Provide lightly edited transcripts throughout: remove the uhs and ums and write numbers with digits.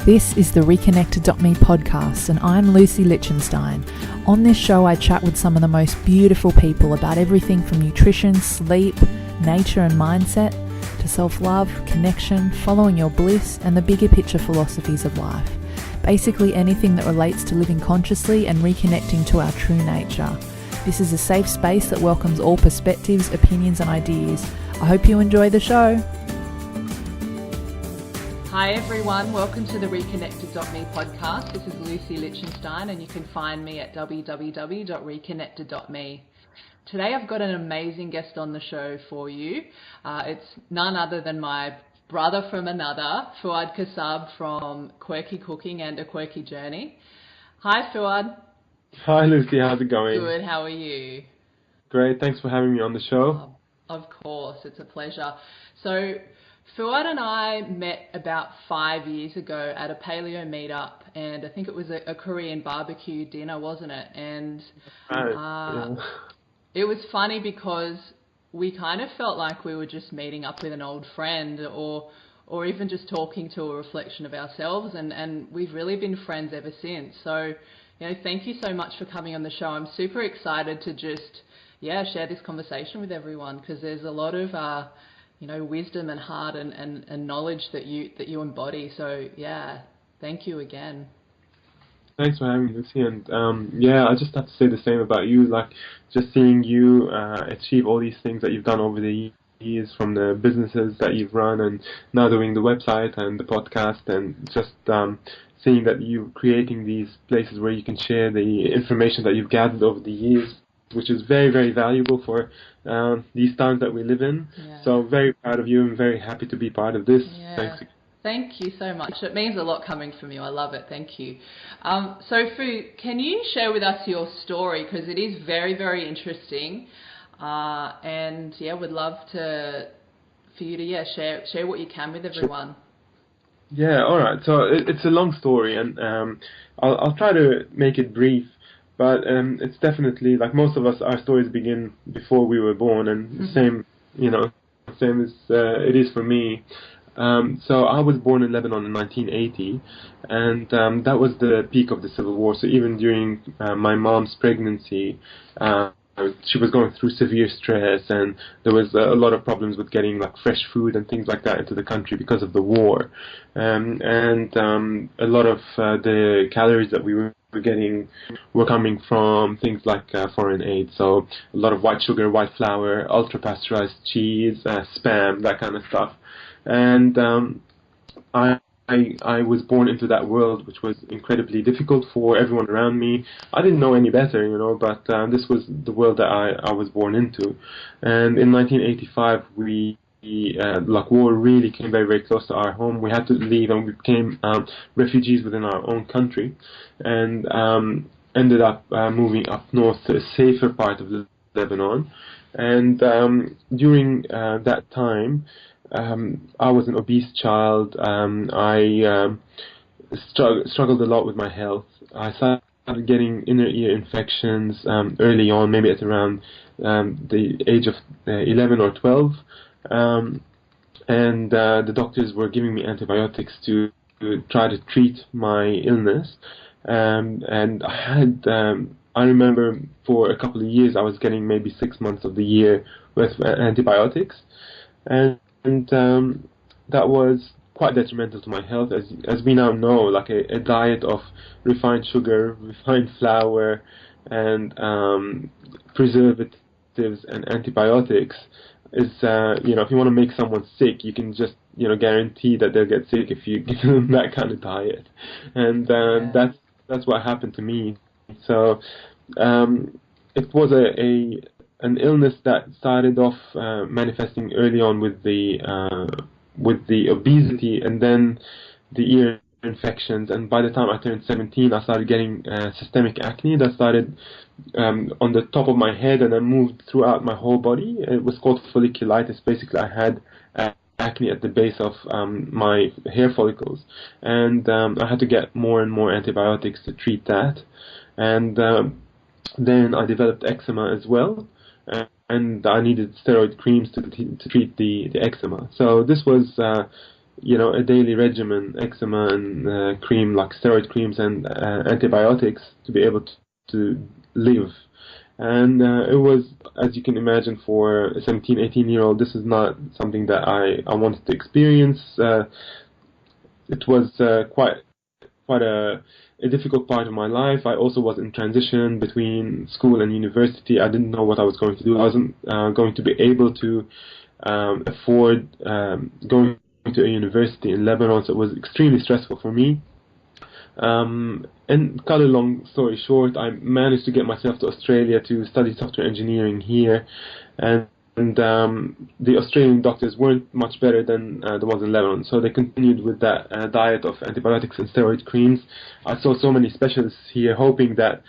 This is the Reconnected.me podcast, and I'm Lucy Lichtenstein. On this show, I chat with some of the most beautiful people about everything from nutrition, sleep, nature and mindset, to self-love, connection, following your bliss, and the bigger picture philosophies of life. Basically anything that relates to living consciously and reconnecting to our true nature. This is a safe space that welcomes all perspectives, opinions and ideas. I hope you enjoy the show. Hi everyone, welcome to the Reconnected.me podcast. This is Lucy Lichtenstein and you can find me at www.reconnected.me. Today I've got an amazing guest on the show for you. It's none other than my brother from another, Fouad Kassab from Quirky Cooking and A Quirky Journey. Hi Fouad. Hi Lucy, how's it going? Good, how are you? Great, thanks for having me on the show. Of course, it's a pleasure. So Fouad and I met about 5 years ago at a paleo meetup, and I think it was a Korean barbecue dinner, wasn't it? And It was funny because we kind of felt like we were just meeting up with an old friend or even just talking to a reflection of ourselves, and we've really been friends ever since. So, thank you so much for coming on the show. I'm super excited to just, share this conversation with everyone because there's a lot of, wisdom and heart and knowledge that you embody. So, thank you again. Thanks for having me, Lucy. And I just have to say the same about you. Like, just seeing you achieve all these things that you've done over the years, from the businesses that you've run and now doing the website and the podcast, and just seeing that you're creating these places where you can share the information that you've gathered over the years, which is very, very valuable for these times that we live in. Yeah. So very proud of you and very happy to be part of this. Yeah. Thanks. Thank you so much. It means a lot coming from you. I love it. Thank you. So, Fu, can you share with us your story? Because it is very, very interesting. Would love for you to share what you can with everyone. Yeah, all right. So it's a long story, and I'll try to make it brief. But it's definitely, like most of us, our stories begin before we were born, and same as it is for me. So I was born in Lebanon in 1980, and that was the peak of the civil war. So even during my mom's pregnancy, she was going through severe stress, and there was a lot of problems with getting like fresh food and things like that into the country because of the war. A lot of the calories that we were getting were coming from things like foreign aid. So a lot of white sugar, white flour, ultra pasteurized cheese, spam, that kind of stuff. And I was born into that world, which was incredibly difficult for everyone around me. I didn't know any better, but this was the world that I was born into. And in 1985, war really came very, very close to our home. We had to leave, and we became refugees within our own country, and ended up moving up north to a safer part of Lebanon. And during that time, I was an obese child. I struggled a lot with my health. I started getting inner ear infections early on, maybe at around the age of 11 or 12. The doctors were giving me antibiotics to try to treat my illness. And I remember for a couple of years I was getting maybe 6 months of the year with antibiotics. And that was quite detrimental to my health, as we now know. Like a diet of refined sugar, refined flour, and preservatives and antibiotics is, if you want to make someone sick, you can just, guarantee that they'll get sick if you give them that kind of diet. And that's what happened to me. So it was an illness that started off manifesting early on with the obesity and then the ear infections. And by the time I turned 17, I started getting systemic acne that started on the top of my head and then moved throughout my whole body. It was called folliculitis. Basically, I had acne at the base of my hair follicles, and I had to get more and more antibiotics to treat that. And then I developed eczema as well. And I needed steroid creams to treat the eczema. So this was a daily regimen, eczema and cream, like steroid creams and antibiotics to be able to live. And it was, as you can imagine, for a 17, 18-year-old, this is not something that I wanted to experience. It was quite a difficult part of my life. I also was in transition between school and university. I didn't know what I was going to do. I wasn't going to be able to afford going to a university in Lebanon, so it was extremely stressful for me. And cut a long story short, I managed to get myself to Australia to study software engineering here, and the Australian doctors weren't much better than the ones in Lebanon, so they continued with that diet of antibiotics and steroid creams. I saw so many specialists here, hoping that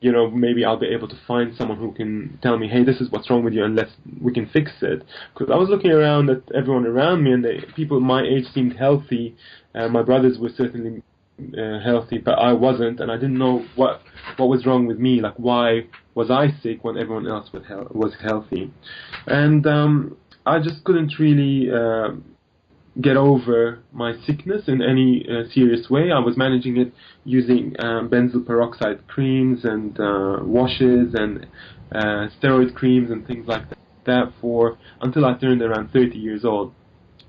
maybe I'll be able to find someone who can tell me, hey, this is what's wrong with you, and we can fix it. Because I was looking around at everyone around me, and people my age seemed healthy. My brothers were certainly healthy, but I wasn't, and I didn't know what was wrong with me. Like, why was I sick when everyone else was healthy? And I just couldn't really get over my sickness in any serious way. I was managing it using benzyl peroxide creams and washes and steroid creams and things like that until I turned around 30 years old.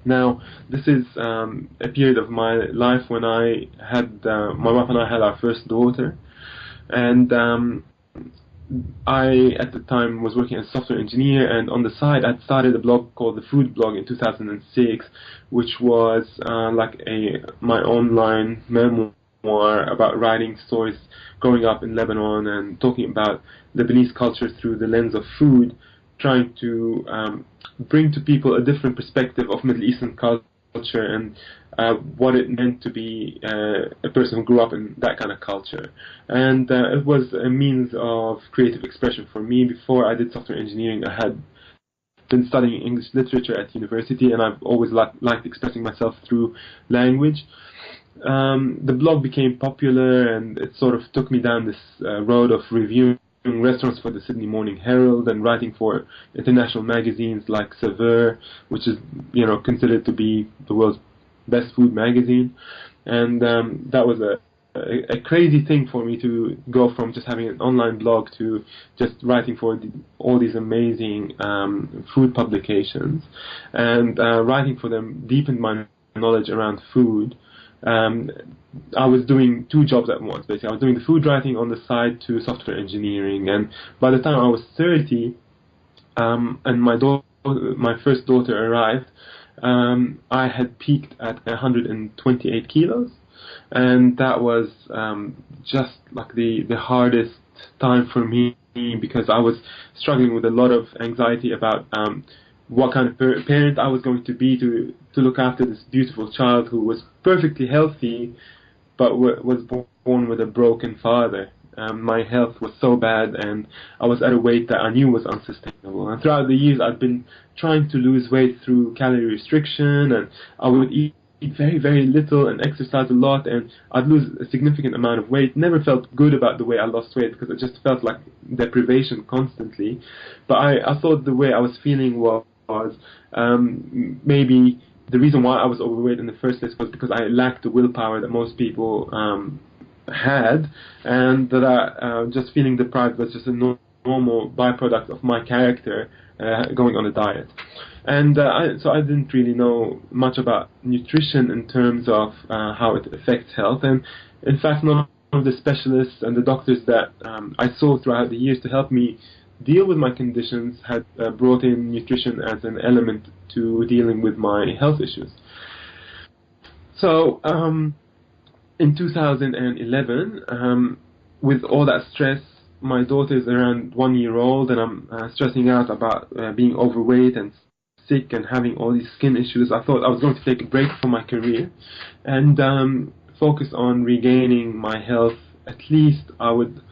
Now, this is a period of my life when I had my wife and I had our first daughter, and I, at the time, was working as a software engineer, and on the side I'd started a blog called The Food Blog in 2006, which was my online memoir about writing stories growing up in Lebanon and talking about Lebanese culture through the lens of food, trying to bring to people a different perspective of Middle Eastern culture and what it meant to be a person who grew up in that kind of culture. And it was a means of creative expression for me. Before I did software engineering, I had been studying English literature at university, and I've always liked expressing myself through language. The blog became popular, and it sort of took me down this road of reviewing restaurants for the Sydney Morning Herald and writing for international magazines like Saveur, which is considered to be the world's best food magazine. And that was a crazy thing for me to go from just having an online blog to just writing for all these amazing food publications, and writing for them deepened my knowledge around food. I was doing two jobs at once, basically. I was doing the food writing on the side to software engineering, and by the time I was 30, and my first daughter arrived, I had peaked at 128 kilos, and that was just like the hardest time for me, because I was struggling with a lot of anxiety about what kind of parent I was going to be to look after this beautiful child who was perfectly healthy, but was born with a broken father. My health was so bad, and I was at a weight that I knew was unsustainable. And throughout the years, I'd been trying to lose weight through calorie restriction, and I would eat very, very little and exercise a lot, and I'd lose a significant amount of weight. Never felt good about the way I lost weight, because it just felt like deprivation constantly. But I thought the way I was feeling was maybe the reason why I was overweight in the first place was because I lacked the willpower that most people had, and that just feeling deprived was just a normal byproduct of my character going on a diet. And so I didn't really know much about nutrition in terms of how it affects health. And in fact, none of the specialists and the doctors that I saw throughout the years to help me deal with my conditions had brought in nutrition as an element to dealing with my health issues. So in 2011, with all that stress, my daughter is around 1 year old, and I'm stressing out about being overweight and sick and having all these skin issues. I thought I was going to take a break from my career and focus on regaining my health. At least I would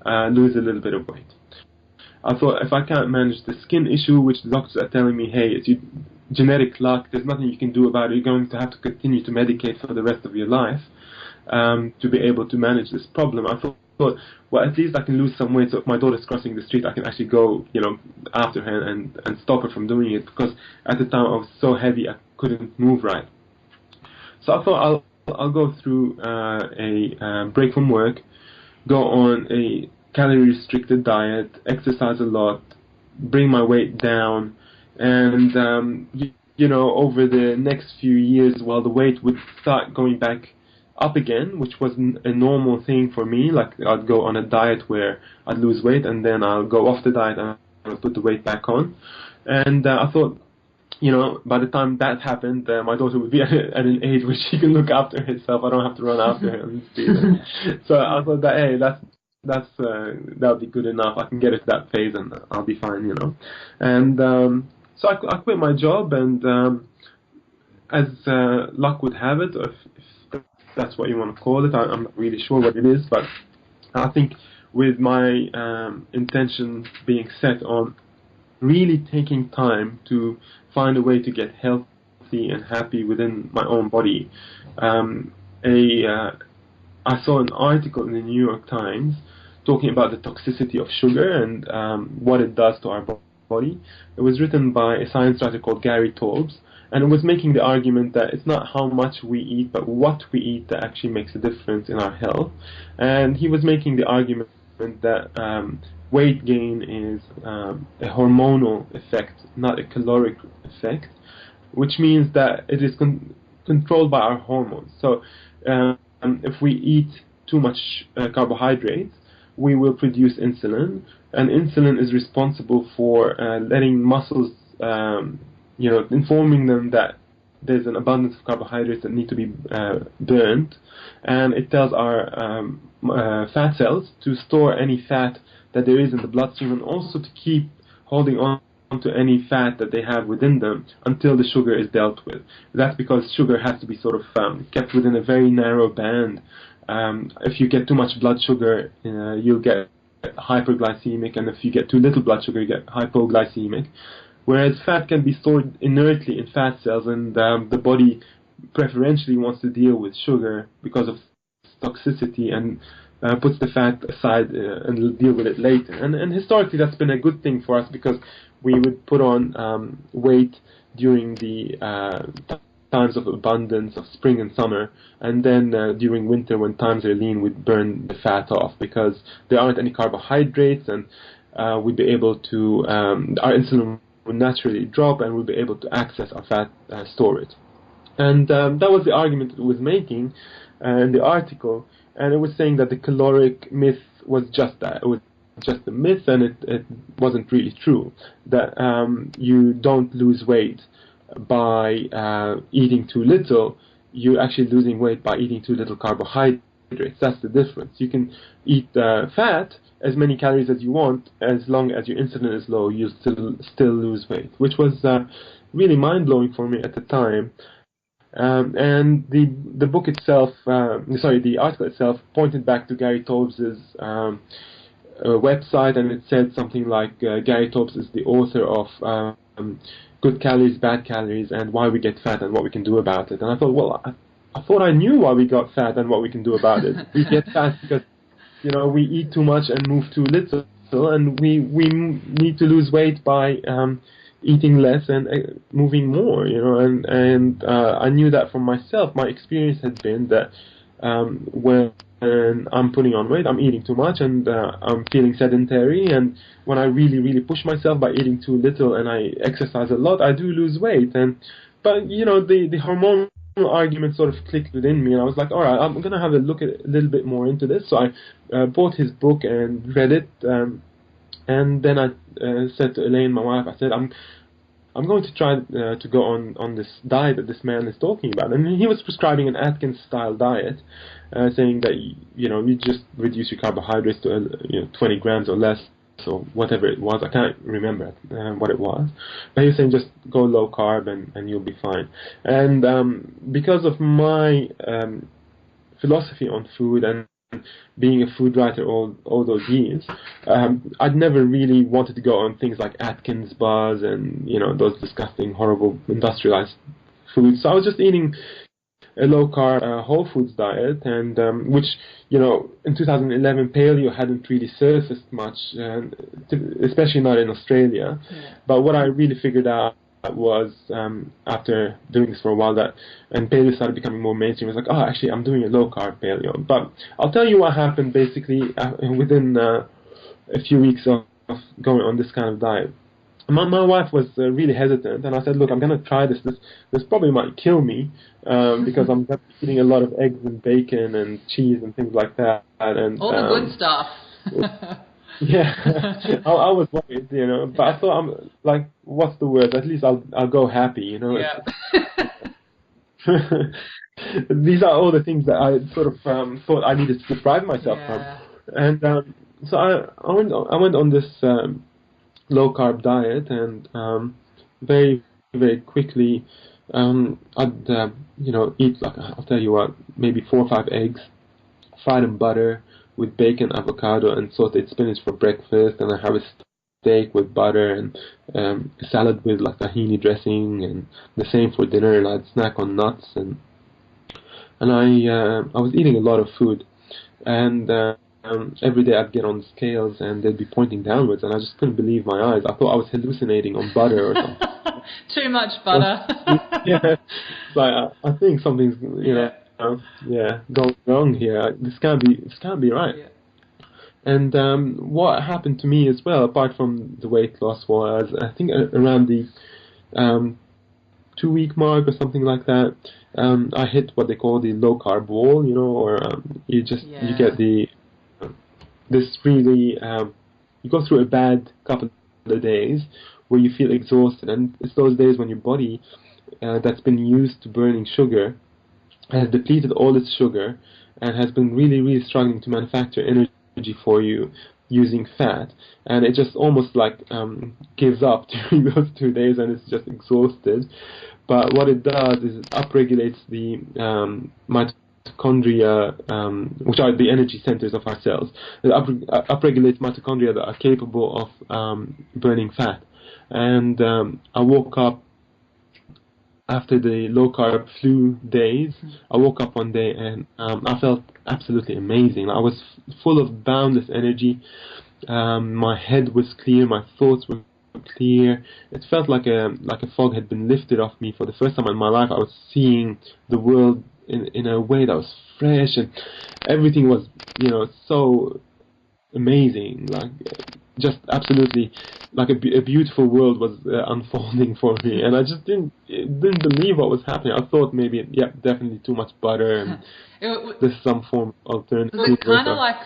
lose a little bit of weight. I thought, if I can't manage the skin issue, which the doctors are telling me, hey, it's your genetic luck, there's nothing you can do about it, you're going to have to continue to medicate for the rest of your life to be able to manage this problem. I thought, well, at least I can lose some weight, so if my daughter's crossing the street, I can actually go, after her and stop her from doing it, because at the time I was so heavy I couldn't move right. So I thought I'll go through a break from work, go on a calorie-restricted diet, exercise a lot, bring my weight down, and over the next few years, the weight would start going back up again, which was a normal thing for me. Like, I'd go on a diet where I'd lose weight, and then I'll go off the diet and I'll put the weight back on. And I thought, by the time that happened, my daughter would be at an age where she can look after herself. I don't have to run after her and feed her. So I thought that, hey, that'll be good enough. I can get it to that phase and I'll be fine, And so I quit my job, and as luck would have it, if that's what you want to call it, I'm not really sure what it is, but I think with my intention being set on really taking time to find a way to get healthy and happy within my own body, I saw an article in the New York Times talking about the toxicity of sugar and what it does to our body. It was written by a science writer called Gary Taubes, and it was making the argument that it's not how much we eat, but what we eat that actually makes a difference in our health. And he was making the argument that weight gain is a hormonal effect, not a caloric effect, which means that it is controlled by our hormones. So if we eat too much carbohydrates, we will produce insulin, and insulin is responsible for letting muscles, informing them that there's an abundance of carbohydrates that need to be burned, and it tells our fat cells to store any fat that there is in the bloodstream, and also to keep holding on to any fat that they have within them until the sugar is dealt with. That's because sugar has to be sort of kept within a very narrow band. If you get too much blood sugar, you'll get hyperglycemic, and if you get too little blood sugar, you get hypoglycemic. Whereas fat can be stored inertly in fat cells, and the body preferentially wants to deal with sugar because of toxicity, and puts the fat aside and deal with it later. And historically, that's been a good thing for us, because we would put on weight during the times of abundance of spring and summer, and then during winter, when times are lean, we'd burn the fat off because there aren't any carbohydrates, and we'd be able to our insulin would naturally drop, and we'd be able to access our fat storage. And that was the argument it was making in the article, and it was saying that the caloric myth was just that. It was just a myth, and it wasn't really true. That you don't lose weight by eating too little. You're actually losing weight by eating too little carbohydrates. That's the difference. You can eat fat, as many calories as you want, as long as your insulin is low, you still lose weight, which was really mind-blowing for me at the time. And the book itself, the article itself pointed back to Gary Taubes' website, and it said something like Gary Taubes is the author of Good Calories, Bad Calories, and Why We Get Fat and What We Can Do About It. And I thought, well, I thought I knew why we got fat and what we can do about it. We get fat because, we eat too much and move too little, and we need to lose weight by eating less and moving more, and I knew that from myself. My experience had been that when I'm putting on weight, I'm eating too much, and I'm feeling sedentary, and when I really, really push myself by eating too little and I exercise a lot, I do lose weight. But the hormonal argument sort of clicked within me, and I was like, all right, I'm going to have a look a little bit more into this. So I bought his book and read it, and then I said to Elaine, my wife, I said, I'm going to try to go on this diet that this man is talking about. And he was prescribing an Atkins-style diet, saying that you just reduce your carbohydrates to 20 grams or less, or whatever it was. I can't remember what it was. But he was saying just go low carb and you'll be fine. And because of my philosophy on food and being a food writer all those years, I'd never really wanted to go on things like Atkins bars and those disgusting, horrible, industrialized foods. So I was just eating a low carb whole foods diet, and which in 2011 paleo hadn't really surfaced much, especially not in Australia. Yeah. But what I really figured out was after doing this for a while, that and paleo started becoming more mainstream. It was like, oh, actually, I'm doing a low carb paleo. But I'll tell you what happened basically within a few weeks of going on this kind of diet. My wife was really hesitant, and I said, look, I'm going to try this. This probably might kill me because I'm eating a lot of eggs and bacon and cheese and things like that. And all the good stuff. Yeah, I was worried, but I thought, I'm like, what's the word? At least I'll go happy, Yeah. These are all the things that I sort of thought I needed to deprive myself from, and so I went on this low carb diet, and very very quickly I'd eat, like, I'll tell you what, maybe 4 or 5 eggs, fried in butter with bacon, avocado, and sauteed spinach for breakfast, and I have a steak with butter and a salad with like tahini dressing, and the same for dinner. And I'd snack on nuts, and I was eating a lot of food, and every day I'd get on the scales and they'd be pointing downwards, and I just couldn't believe my eyes. I thought I was hallucinating on butter or something. Too much butter. Yeah, so I think something's going wrong here. This can't be right. Yeah. And what happened to me as well, apart from the weight loss, was I think around the 2-week mark or something like that. I hit what they call the low carb wall, or you get this really you go through a bad couple of days where you feel exhausted, and it's those days when your body that's been used to burning sugar has depleted all its sugar and has been really, really struggling to manufacture energy for you using fat, and it just almost like gives up during those 2 days, and it's just exhausted. But what it does is it upregulates the mitochondria, which are the energy centers of our cells. It upregulates mitochondria that are capable of burning fat. And I woke up after the low carb flu days. I woke up one day and I felt absolutely amazing. I was full of boundless energy. My head was clear. My thoughts were clear. It felt like a fog had been lifted off me for the first time in my life. I was seeing the world in a way that was fresh, and everything was so amazing. Like, just absolutely like a beautiful world was unfolding for me, and I just didn't believe what was happening. I thought maybe, definitely too much butter, and there's some form of alternative. It's kind of like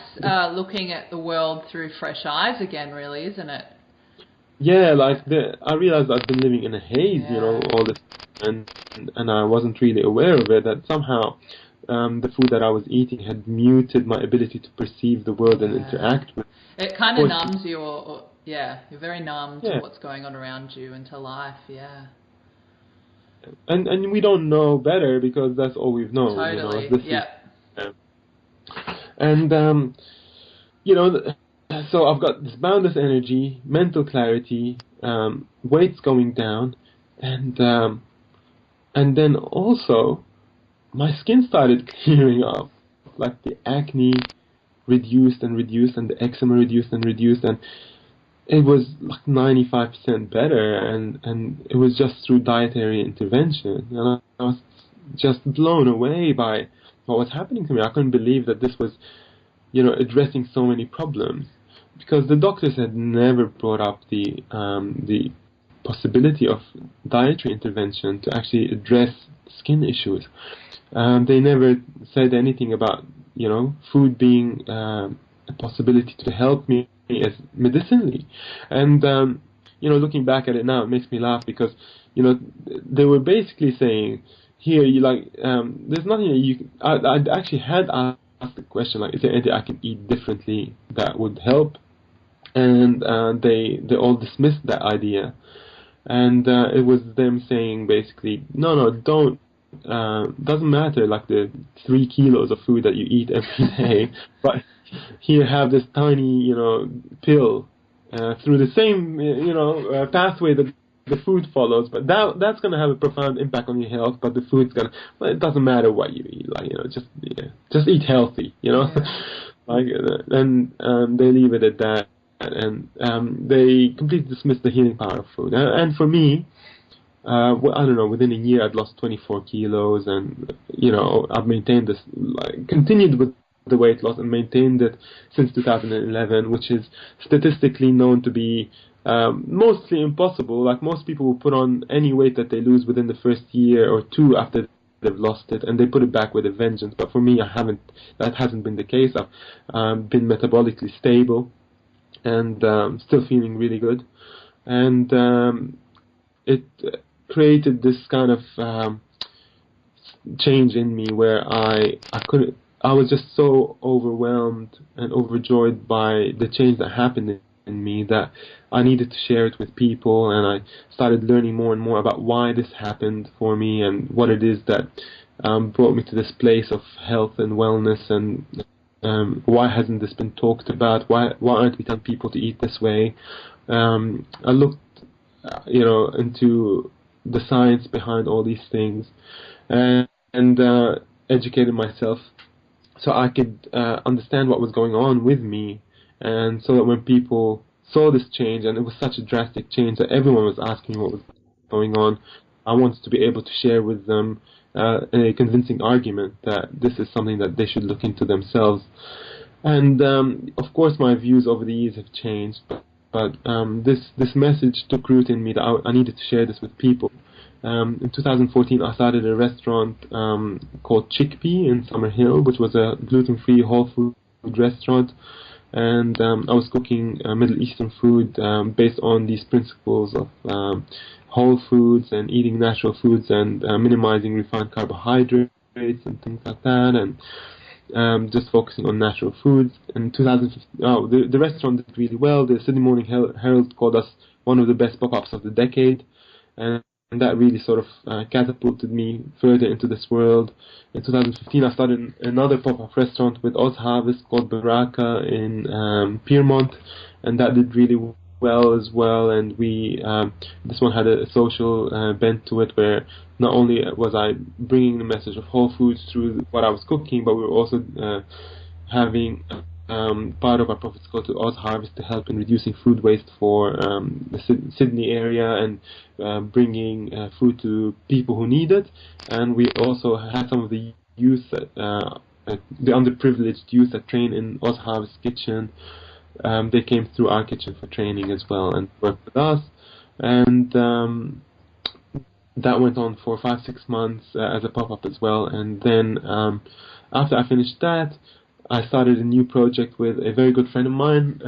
looking at the world through fresh eyes again, really, isn't it? Yeah, like I realized I've been living in a haze, all this, and I wasn't really aware of it. That somehow the food that I was eating had muted my ability to perceive the world and interact with. It kind of numbs you, or you're very numb to what's going on around you and to life, And we don't know better because that's all we've known. Totally, And so I've got this boundless energy, mental clarity, weight's going down, and then also my skin started clearing up, like the acne reduced and the eczema reduced, and it was like 95% better, and it was just through dietary intervention. And I was just blown away by what was happening to me. I couldn't believe that this was, addressing so many problems, because the doctors had never brought up the possibility of dietary intervention to actually address skin issues. They never said anything about food being a possibility to help me as medicinally. And looking back at it now, it makes me laugh, because they were basically saying, here, there's nothing that you can. I actually had asked the question, like, is there anything I can eat differently that would help? And they all dismissed that idea, and it was them saying basically, no, don't. Doesn't matter, like, the 3 kilos of food that you eat every day, but here, have this tiny, pill through the same, pathway that the food follows, but that's going to have a profound impact on your health. But the food's going to, well, it doesn't matter what you eat, like, just eat healthy, like, and they leave it at that, and they completely dismiss the healing power of food. And for me, I don't know, within a year I'd lost 24 kilos, and I've maintained this, continued with the weight loss and maintained it since 2011, which is statistically known to be mostly impossible. Like, most people will put on any weight that they lose within the first year or two after they've lost it, and they put it back with a vengeance. But for me, that hasn't been the case. I've been metabolically stable and still feeling really good, and it created this kind of change in me where I was just so overwhelmed and overjoyed by the change that happened in me that I needed to share it with people, and I started learning more and more about why this happened for me and what it is that brought me to this place of health and wellness, and why hasn't this been talked about? Why aren't we telling people to eat this way? I looked into the science behind all these things, and educated myself so I could understand what was going on with me, and so that when people saw this change, and it was such a drastic change that everyone was asking what was going on, I wanted to be able to share with them a convincing argument that this is something that they should look into themselves. And of course my views over the years have changed, but this message took root in me that I needed to share this with people. In 2014, I started a restaurant called Chickpea in Summerhill, which was a gluten-free whole food restaurant, and I was cooking Middle Eastern food based on these principles of whole foods and eating natural foods and minimizing refined carbohydrates and things like that, and just focusing on natural foods. In 2015, the restaurant did really well. The Sydney Morning Herald called us one of the best pop-ups of the decade, and that really sort of catapulted me further into this world. In 2015, I started another pop-up restaurant with Oz Harvest called Baraka in Piermont, and that did really well as well. And this one had a social bent to it, where not only was I bringing the message of whole foods through what I was cooking, but we were also having part of our profits go to Oz Harvest to help in reducing food waste for the Sydney area, and bringing food to people who need it. And we also had some of the youth, the underprivileged youth that train in Oz Harvest kitchen. They came through our kitchen for training as well and worked with us. And that went on for 5-6 months as a pop-up as well. And then after I finished that, I started a new project with a very good friend of mine,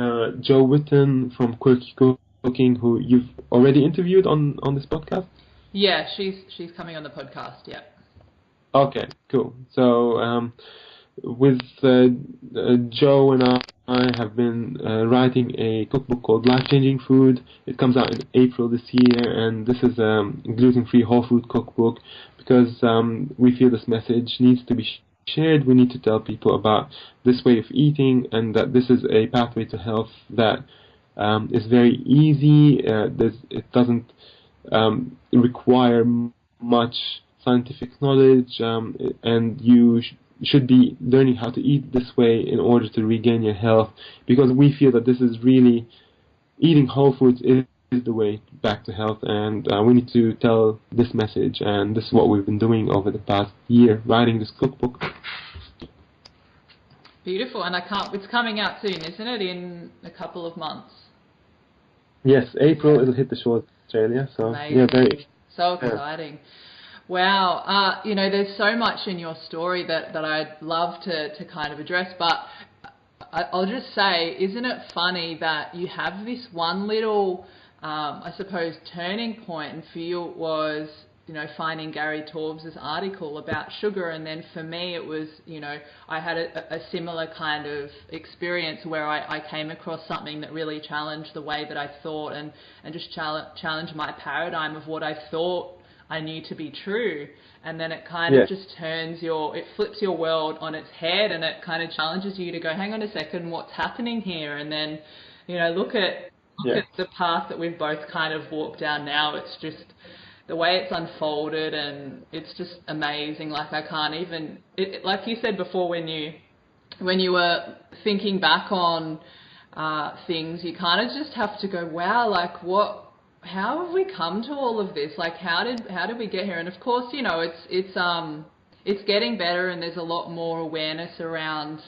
Jo Witten from Quirky Cooking, who you've already interviewed on this podcast. Yeah, she's coming on the podcast. Yeah. Okay, cool. So with Jo and I have been writing a cookbook called Life Changing Food. It comes out in April this year, and this is a gluten-free whole food cookbook because we feel this message needs to be shared. We need to tell people about this way of eating, and that this is a pathway to health that is very easy. It doesn't require much scientific knowledge, and you should be learning how to eat this way in order to regain your health, because we feel that this is really, eating whole foods is the way back to health, and we need to tell this message, and this is what we've been doing over the past year, writing this cookbook. Beautiful, and it's coming out soon, isn't it? In a couple of months. Yes, April it'll hit the shores of Australia. So amazing. Yeah, very so exciting. Wow, there's so much in your story that I'd love to kind of address, but I'll just say, isn't it funny that you have this one little, I suppose, turning point, and for you it was, finding Gary Torbs' article about sugar, and then for me it was, I had a similar kind of experience where I came across something that really challenged the way that I thought, and just challenged my paradigm of what I thought I knew to be true, and then it kind of just it flips your world on its head, and it kind of challenges you to go, hang on a second, what's happening here? And then, look at the path that we've both kind of walked down now. It's just the way it's unfolded, and it's just amazing. Like, I can't even, like you said before, when you were thinking back on things, you kind of just have to go, wow, like how have we come to all of this? Like, how did we get here? And of course, you know, it's getting better, and there's a lot more awareness around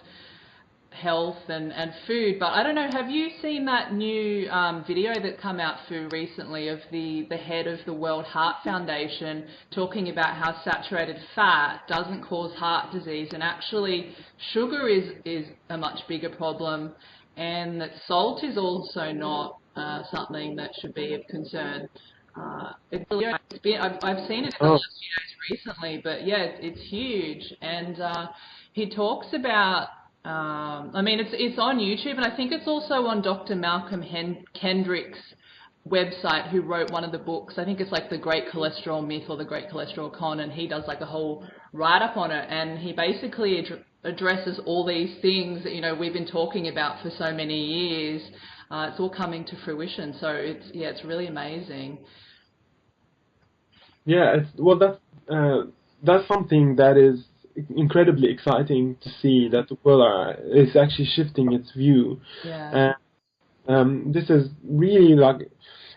health and food. But I don't know, have you seen that new video that come out through recently of the head of the World Heart Foundation talking about how saturated fat doesn't cause heart disease, and actually sugar is a much bigger problem, and that salt is also not something that should be of concern. I've seen it in the last few days recently, but yeah, it's huge. And he talks about, I mean, it's on YouTube, and I think it's also on Dr. Malcolm Kendrick's website, who wrote one of the books. I think it's like The Great Cholesterol Myth or The Great Cholesterol Con, and he does like a whole write-up on it, and he basically addresses all these things that, you know, we've been talking about for so many years. It's all coming to fruition, so it's really amazing. Yeah, that's something that is incredibly exciting to see, that the world is actually shifting its view. Yeah. And this is really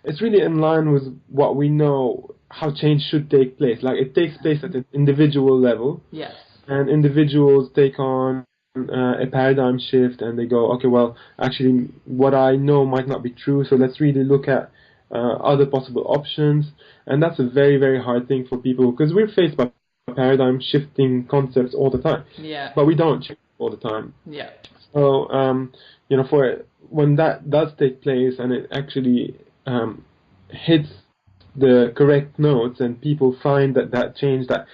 it's really in line with what we know how change should take place. Like, it takes place at an individual level. Yes. And individuals take on a paradigm shift, and they go, okay, well, actually, what I know might not be true, so let's really look at other possible options. And that's a very, very hard thing for people, because we're faced by paradigm shifting concepts all the time. Yeah. But we don't shift all the time. Yeah. So, you know, when that does take place, and it actually hits the correct notes, and people find that change that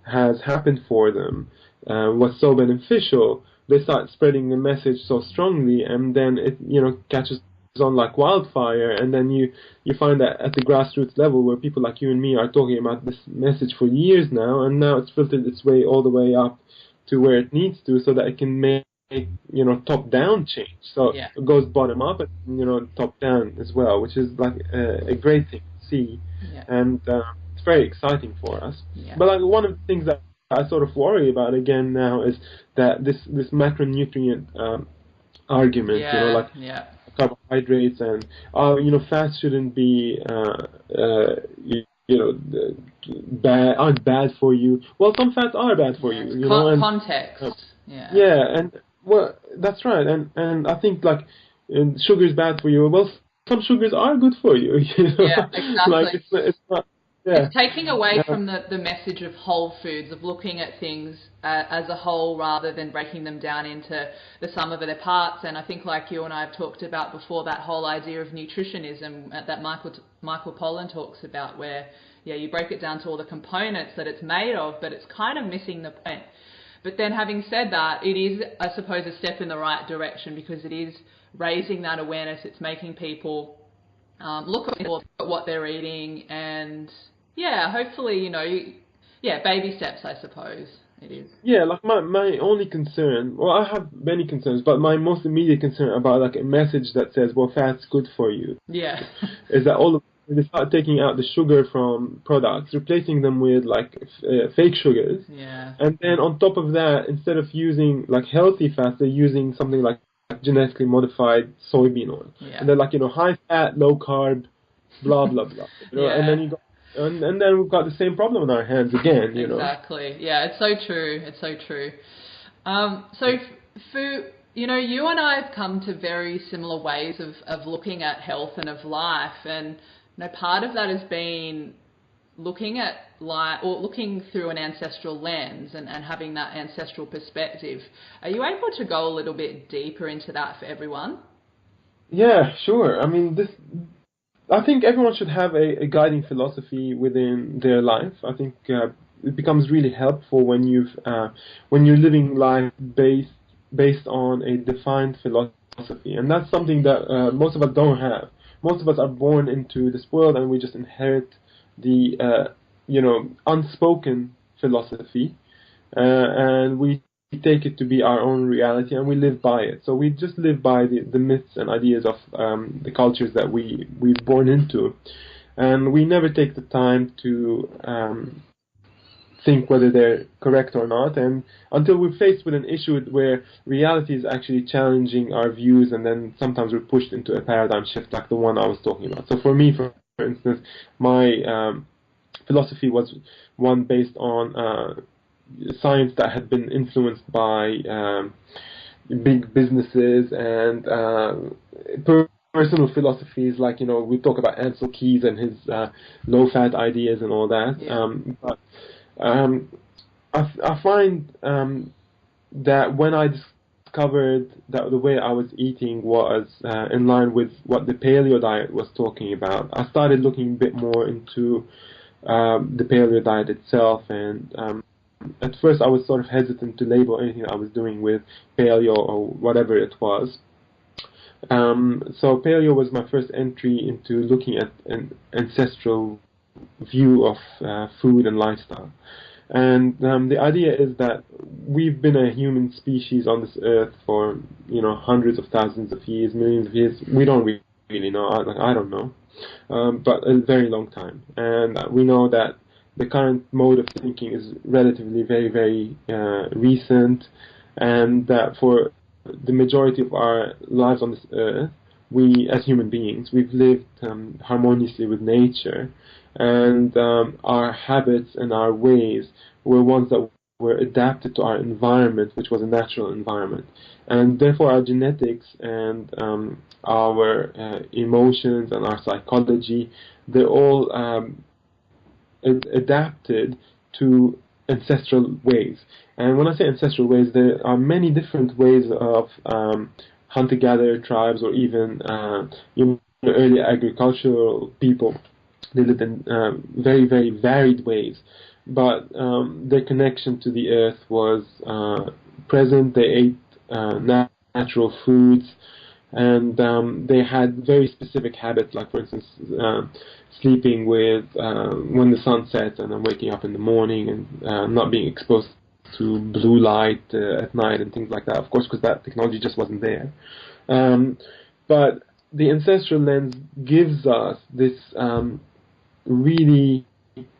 has happened for them was so beneficial, they start spreading the message so strongly, and then it, you know, catches on like wildfire. And then you find that at the grassroots level, where people like you and me are talking about this message for years now, and now it's filtered its way all the way up to where it needs to, so that it can make, you know, top-down change. So Yeah. it goes bottom-up and, you know, top-down as well, which is like a great thing to see. Yeah. And it's very exciting for us. Yeah. But like, one of the things that I sort of worry about again now is that this macronutrient argument, Yeah. you know, like Yeah. carbohydrates, and you know, fats shouldn't be aren't bad for you. Well, some fats are bad for you, you know. And Context. Yeah. yeah, and well, that's right. And I think like sugar is bad for you. Well, some sugars are good for you. You know? Yeah, exactly. Like, it's not. Yeah. It's taking away from the message of whole foods, of looking at things as a whole rather than breaking them down into the sum of their parts. And I think, like you and I have talked about before, that whole idea of nutritionism that Michael Pollan talks about, where you break it down to all the components that it's made of, but it's kind of missing the point. But then, having said that, it is, I suppose, a step in the right direction, because it is raising that awareness. It's making people look at what they're eating, and hopefully, you know, baby steps, I suppose it is. Yeah, like my only concern, well, I have many concerns, but my most immediate concern about like a message that says, well, fat's good for you, is that they start taking out the sugar from products, replacing them with like fake sugars, and then on top of that, instead of using like healthy fats, they're using something like genetically modified soybean oil, and they're like, you know, high fat, low carb, blah blah blah, you know? And then you got, and then we've got the same problem in our hands again, you know. Exactly. Yeah, it's so true. It's so true. So for, you know, you and I have come to very similar ways of looking at health and of life, and you know, part of that has been looking at life, or looking through an ancestral lens, and having that ancestral perspective. Are you able to go a little bit deeper into that for everyone? Yeah, sure. I mean, I think everyone should have a guiding philosophy within their life. I think it becomes really helpful when you're living life based on a defined philosophy, and that's something that most of us don't have. Most of us are born into this world, and we just inherit the unspoken philosophy, and we take it to be our own reality, and we live by it. So we just live by the myths and ideas of the cultures that we've born into, and we never take the time to think whether they're correct or not, and until we're faced with an issue where reality is actually challenging our views, and then sometimes we're pushed into a paradigm shift like the one I was talking about. So for me, for instance, my philosophy was one based on science that had been influenced by big businesses and personal philosophies, like, we talk about Ansel Keys and his low-fat ideas and all that. Yeah. I find that when I discovered that the way I was eating was in line with what the paleo diet was talking about, I started looking a bit more into the paleo diet itself, and at first I was sort of hesitant to label anything that I was doing with paleo or whatever it was. So paleo was my first entry into looking at an ancestral view of food and lifestyle. And the idea is that we've been a human species on this earth for, hundreds of thousands of years, millions of years. We don't really know. I don't know. But a very long time. And we know that the current mode of thinking is relatively very, very recent, and that for the majority of our lives on this earth, we, as human beings, we've lived harmoniously with nature, and our habits and our ways were ones that were adapted to our environment, which was a natural environment. And therefore our genetics and our emotions and our psychology, they're all adapted to ancestral ways. And when I say ancestral ways, there are many different ways of hunter-gatherer tribes, or even early agricultural people. They lived in very, very varied ways, but their connection to the earth was present. They ate natural foods, and they had very specific habits, like, for instance, sleeping with when the sun sets and then waking up in the morning, and not being exposed to blue light at night and things like that, of course, because that technology just wasn't there. But the ancestral lens gives us this really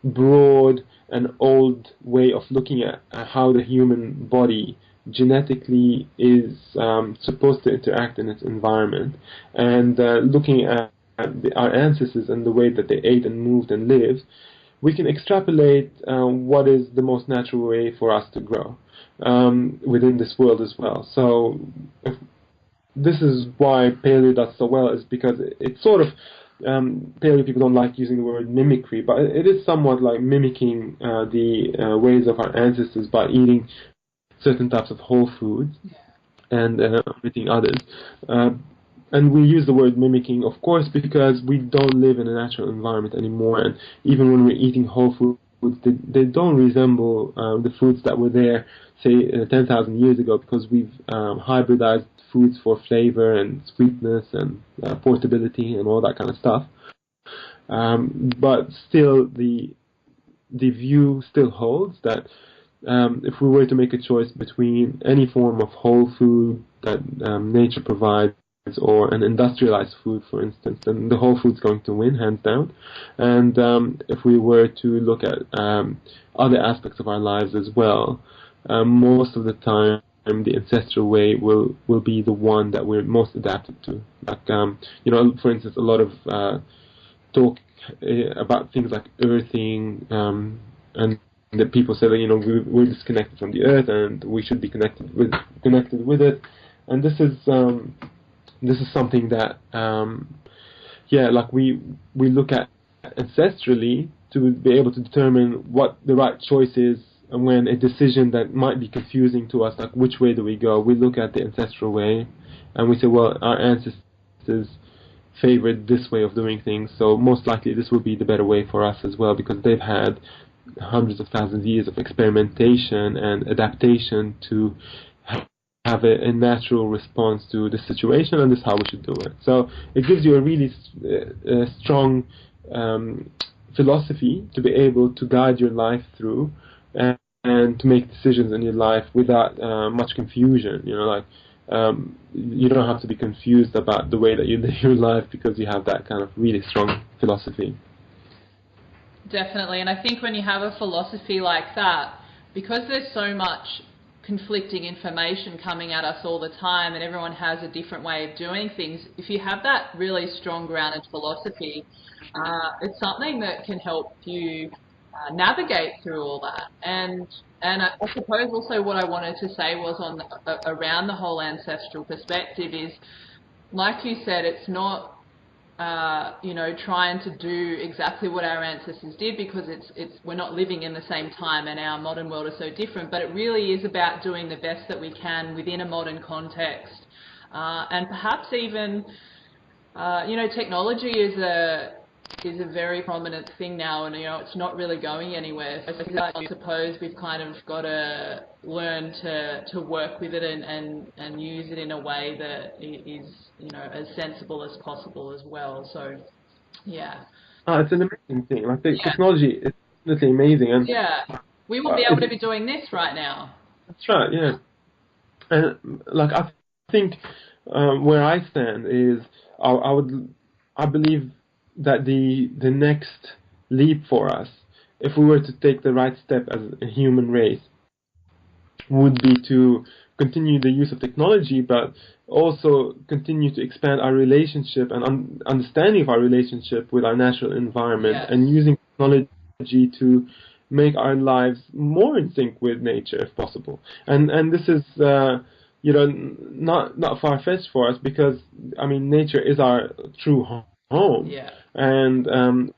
broad and old way of looking at how the human body genetically is supposed to interact in its environment, and looking at our ancestors and the way that they ate and moved and lived, we can extrapolate what is the most natural way for us to grow within this world as well. So this is why paleo does so well, is because it's sort of paleo people don't like using the word mimicry, but it is somewhat like mimicking the ways of our ancestors by eating certain types of whole foods and omitting others. And we use the word mimicking, of course, because we don't live in a natural environment anymore, and even when we're eating whole foods, they don't resemble the foods that were there, say, 10,000 years ago, because we've hybridized foods for flavor and sweetness and portability and all that kind of stuff. But still, the view still holds that if we were to make a choice between any form of whole food that nature provides, or an industrialized food, for instance, then the whole food's going to win, hands down. And if we were to look at other aspects of our lives as well, most of the time the ancestral way will be the one that we're most adapted to. Like, for instance, a lot of talk about things like earthing, and that people say that we're disconnected from the earth and we should be connected with it. And this is something that like we look at ancestrally to be able to determine what the right choice is. And when a decision that might be confusing to us, like which way do we go, we look at the ancestral way and we say, well, our ancestors favored this way of doing things, so most likely this will be the better way for us as well, because they've had hundreds of thousands of years of experimentation and adaptation to have a natural response to the situation, and this is how we should do it. So it gives you a really strong philosophy to be able to guide your life through, and to make decisions in your life without much confusion. You don't have to be confused about the way that you live your life, because you have that kind of really strong philosophy. Definitely, and I think when you have a philosophy like that, because there's so much conflicting information coming at us all the time, and everyone has a different way of doing things. If you have that really strong grounded philosophy, it's something that can help you navigate through all that. And I suppose also what I wanted to say was around the whole ancestral perspective is, like you said, it's not trying to do exactly what our ancestors did, because we're not living in the same time and our modern world is so different, but it really is about doing the best that we can within a modern context. And perhaps even, technology is a very prominent thing now, and it's not really going anywhere. So I suppose we've kind of got to learn to work with it and use it in a way that is as sensible as possible as well. So yeah, it's an amazing thing. Like the technology is definitely amazing, and we wouldn't be able to be doing this right now. That's right. Yeah, and like I think where I stand is I believe that the next leap for us, if we were to take the right step as a human race, would be to continue the use of technology, but also continue to expand our relationship and understanding of our relationship with our natural environment, and using technology to make our lives more in sync with nature if possible. And this is not far-fetched for us, because nature is our true home. And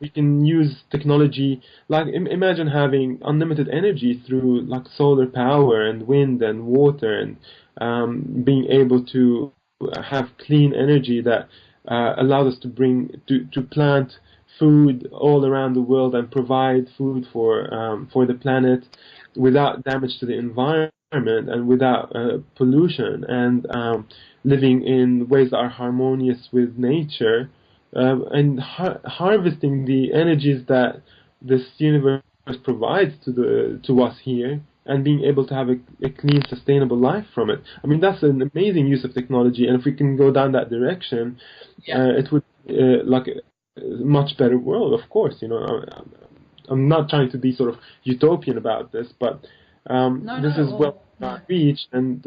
we can use technology, like imagine having unlimited energy through like solar power and wind and water, and being able to have clean energy that allows us to plant food all around the world and provide food for the planet without damage to the environment and without pollution, and living in ways that are harmonious with nature. And harvesting the energies that this universe provides to us here, and being able to have a clean, sustainable life from it. That's an amazing use of technology, and if we can go down that direction, it would like a much better world. Of course, I'm not trying to be sort of utopian about this, but this is well reached, and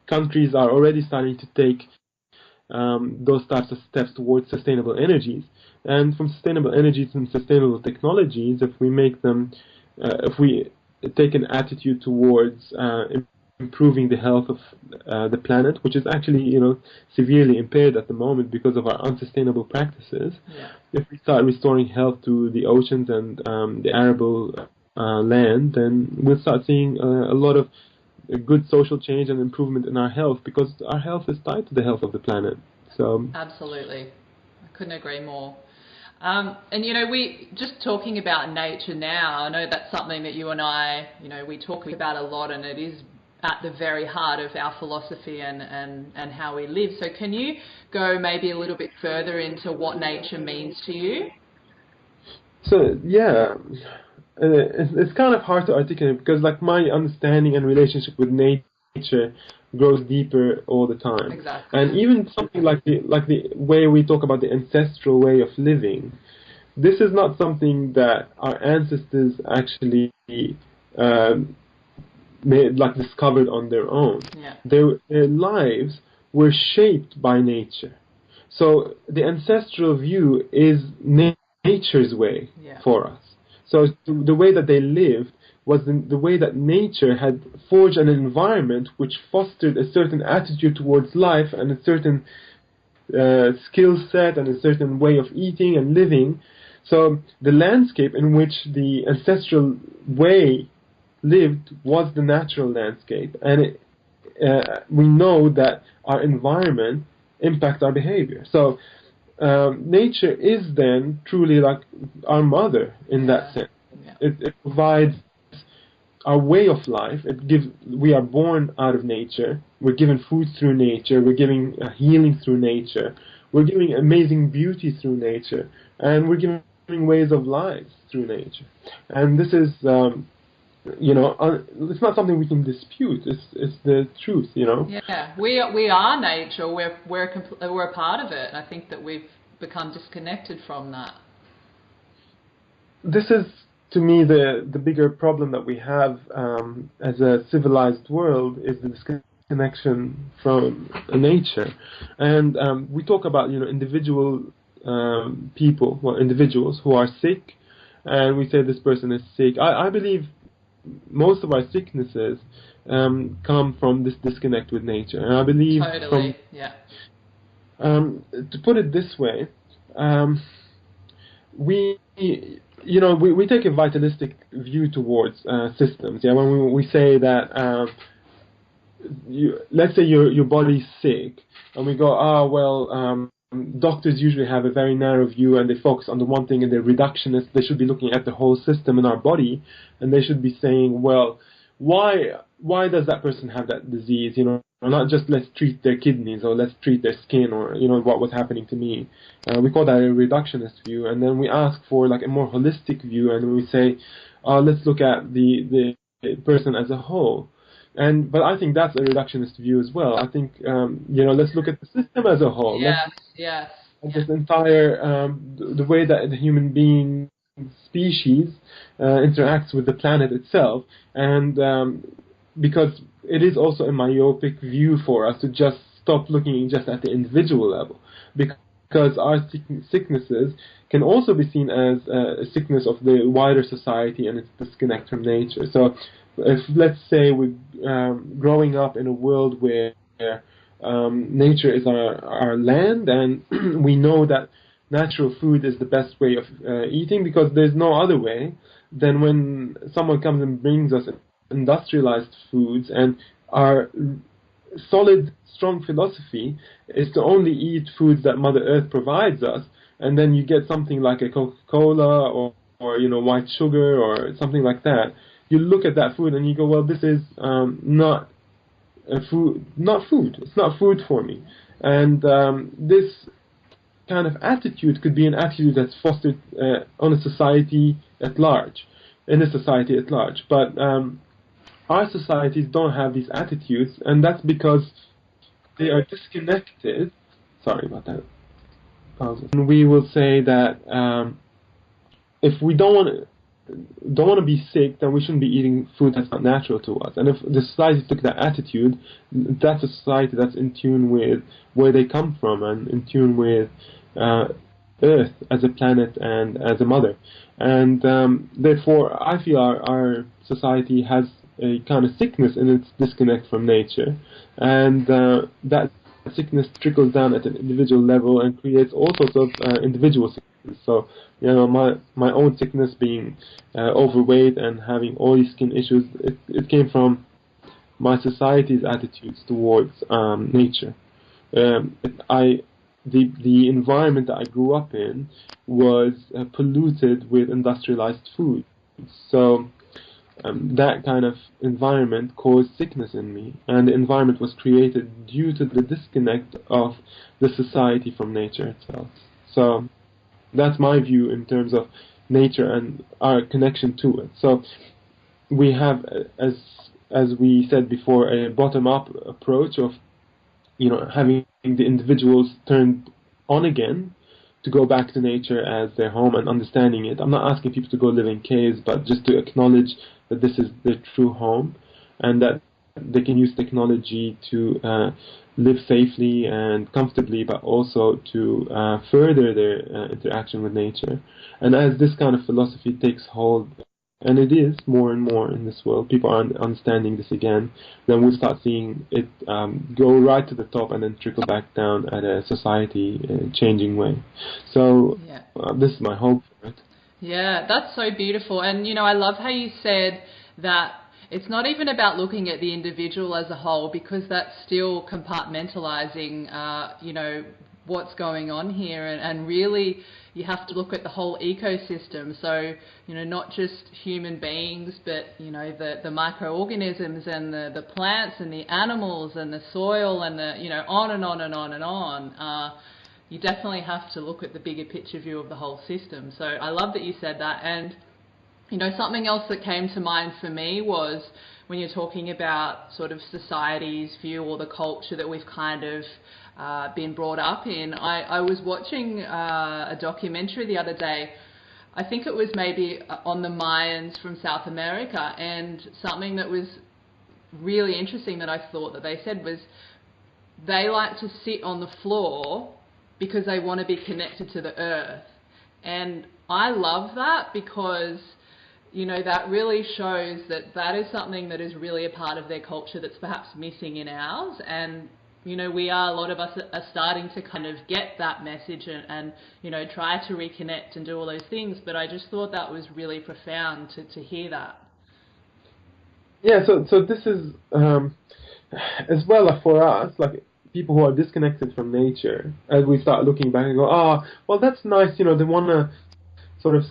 countries are already starting to take those types of steps towards sustainable energies. And from sustainable energies and sustainable technologies, if we make them, if we take an attitude towards improving the health of the planet, which is actually, severely impaired at the moment because of our unsustainable practices. If we start restoring health to the oceans and the arable land, then we'll start seeing a lot of a good social change and improvement in our health, because our health is tied to the health of the planet. So absolutely, I couldn't agree more. And we just talking about nature now, I know that's something that you and I, we talk about a lot, and it is at the very heart of our philosophy and how we live. So can you go maybe a little bit further into what nature means to you? So it's kind of hard to articulate, because like my understanding and relationship with nature grows deeper all the time. Exactly. And even something like the way we talk about the ancestral way of living, this is not something that our ancestors actually discovered on their own. Their lives were shaped by nature. So the ancestral view is nature's way for us. So the way that they lived was the way that nature had forged an environment which fostered a certain attitude towards life and a certain skill set and a certain way of eating and living. So the landscape in which the ancestral way lived was the natural landscape, and we know that our environment impacts our behavior. So nature is then truly like our mother in that sense. It provides our way of life. We are born out of nature. We're given food through nature. We're giving healing through nature. We're giving amazing beauty through nature, and we're giving ways of life through nature. And this is, it's not something we can dispute. It's the truth, Yeah, we are nature. We're a part of it. I think that we've become disconnected from that. This is to me, the bigger problem that we have as a civilized world is the disconnection from nature. And we talk about, individual individuals who are sick, and we say this person is sick. I believe most of our sicknesses come from this disconnect with nature. And I believe totally, yeah. To put it this way, we take a vitalistic view towards systems. Yeah, when we say that, let's say your body's sick, and we go, doctors usually have a very narrow view, and they focus on the one thing, and they're reductionists. They should be looking at the whole system in our body, and they should be saying, well, why does that person have that disease? Not just let's treat their kidneys or let's treat their skin or what was happening to me. We call that a reductionist view, and then we ask for like a more holistic view, and we say, let's look at the person as a whole. But I think that's a reductionist view as well. I think let's look at the system as a whole. Yes. This entire the way that the human being species interacts with the planet itself, and because it is also a myopic view for us to just stop looking just at the individual level, because our sicknesses can also be seen as a sickness of the wider society and its disconnect from nature. So if, let's say, we're growing up in a world where nature is our land, and we know that natural food is the best way of eating because there's no other way, then when someone comes and brings us industrialized foods, and our solid, strong philosophy is to only eat foods that Mother Earth provides us, and then you get something like a Coca-Cola or white sugar or something like that, you look at that food and you go, well, this is not food. It's not food for me. And this kind of attitude could be an attitude that's fostered in a society at large. But our societies don't have these attitudes, and that's because they are disconnected. Sorry about that. And we will say that if we don't want to be sick, then we shouldn't be eating food that's not natural to us. And if the society took that attitude, that's a society that's in tune with where they come from and in tune with Earth as a planet and as a mother. And therefore, I feel our society has a kind of sickness in its disconnect from nature, and that sickness trickles down at an individual level and creates all sorts of individual sickness. So, my own sickness being overweight and having all these skin issues, it came from my society's attitudes towards nature. The environment that I grew up in was polluted with industrialized food. So that kind of environment caused sickness in me, and the environment was created due to the disconnect of the society from nature itself. So that's my view in terms of nature and our connection to it. So we have, as we said before, a bottom-up approach of having the individuals turned on again to go back to nature as their home and understanding it. I'm not asking people to go live in caves, but just to acknowledge that this is their true home, and that they can use technology to live safely and comfortably, but also to further their interaction with nature. And as this kind of philosophy takes hold, and it is more and more in this world, people are understanding this again, then we'll start seeing it go right to the top and then trickle back down at a society-changing way. So this is my hope for it. Yeah, that's so beautiful. And, I love how you said that it's not even about looking at the individual as a whole, because that's still compartmentalizing, what's going on here. And really, you have to look at the whole ecosystem. So, not just human beings, but, the microorganisms and the plants and the animals and the soil and on and on and on and on. You definitely have to look at the bigger picture view of the whole system. So I love that you said that. And, something else that came to mind for me was when you're talking about sort of society's view or the culture that we've kind of been brought up in. I was watching a documentary the other day I think it was maybe on the Mayans from South America, and something that was really interesting that I thought that they said was they like to sit on the floor because they want to be connected to the earth. And I love that because, you know, that really shows that that is something that is really a part of their culture that's perhaps missing in ours. And, you know, a lot of us are starting to kind of get that message and, you know, try to reconnect and do all those things. But I just thought that was really profound to hear that. Yeah, so this is as well for us, like people who are disconnected from nature, as we start looking back and go, well, that's nice, you know, they want to sort of,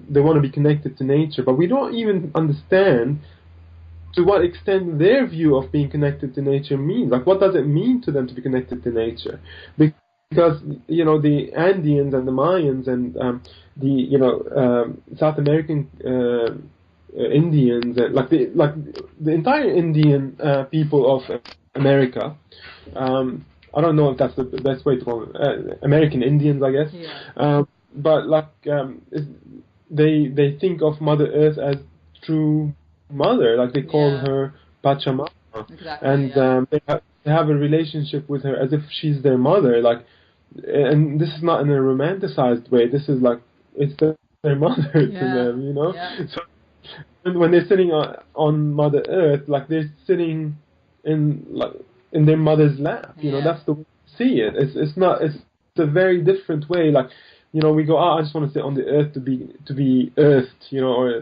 they want to be connected to nature, but we don't even understand to what extent their view of being connected to nature means. Like, what does it mean to them to be connected to nature? Because, you know, the Andeans and the Mayans and the, you know, South American Indians, like the entire Indian people of America. I don't know if that's the best way to call it. American Indians, I guess. Yeah. But like they think of Mother Earth as true mother, like they call her Pachamama, exactly, and they have a relationship with her as if she's their mother. Like, and this is not in a romanticized way. This is like it's their mother to them, you know. Yeah. So when they're sitting on Mother Earth, like they're sitting in their mother's lap. You know, that's the way to see it. It's not. It's a very different way. Like, you know, we go, I just want to sit on the earth to be earthed, you know, or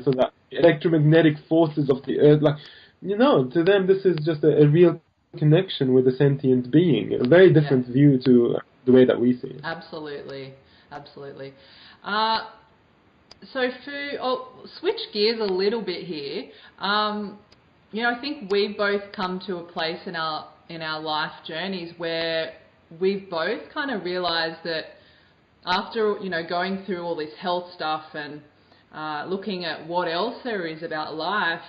so that electromagnetic forces of the earth, like, you know, to them this is just a real connection with a sentient being. A very different view to the way that we see it. Absolutely. So food, I'll switch gears a little bit here. You know, I think we've both come to a place in our life journeys where we've both kind of realized that after, you know, going through all this health stuff and looking at what else there is about life,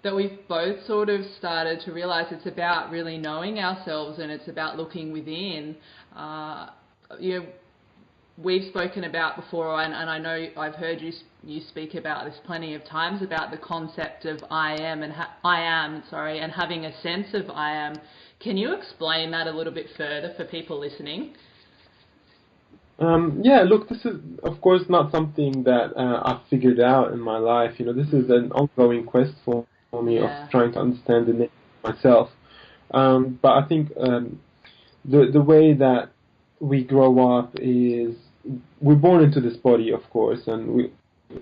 that we've both sort of started to realize it's about really knowing ourselves and it's about looking within. You know, we've spoken about before, and I know I've heard you speak about this plenty of times, about the concept of I am and having a sense of I am. Can you explain that a little bit further for people listening? Look, this is, of course, not something that I've figured out in my life. You know, this is an ongoing quest for me of trying to understand the nature of myself. But I think the way that we grow up is we're born into this body, of course, and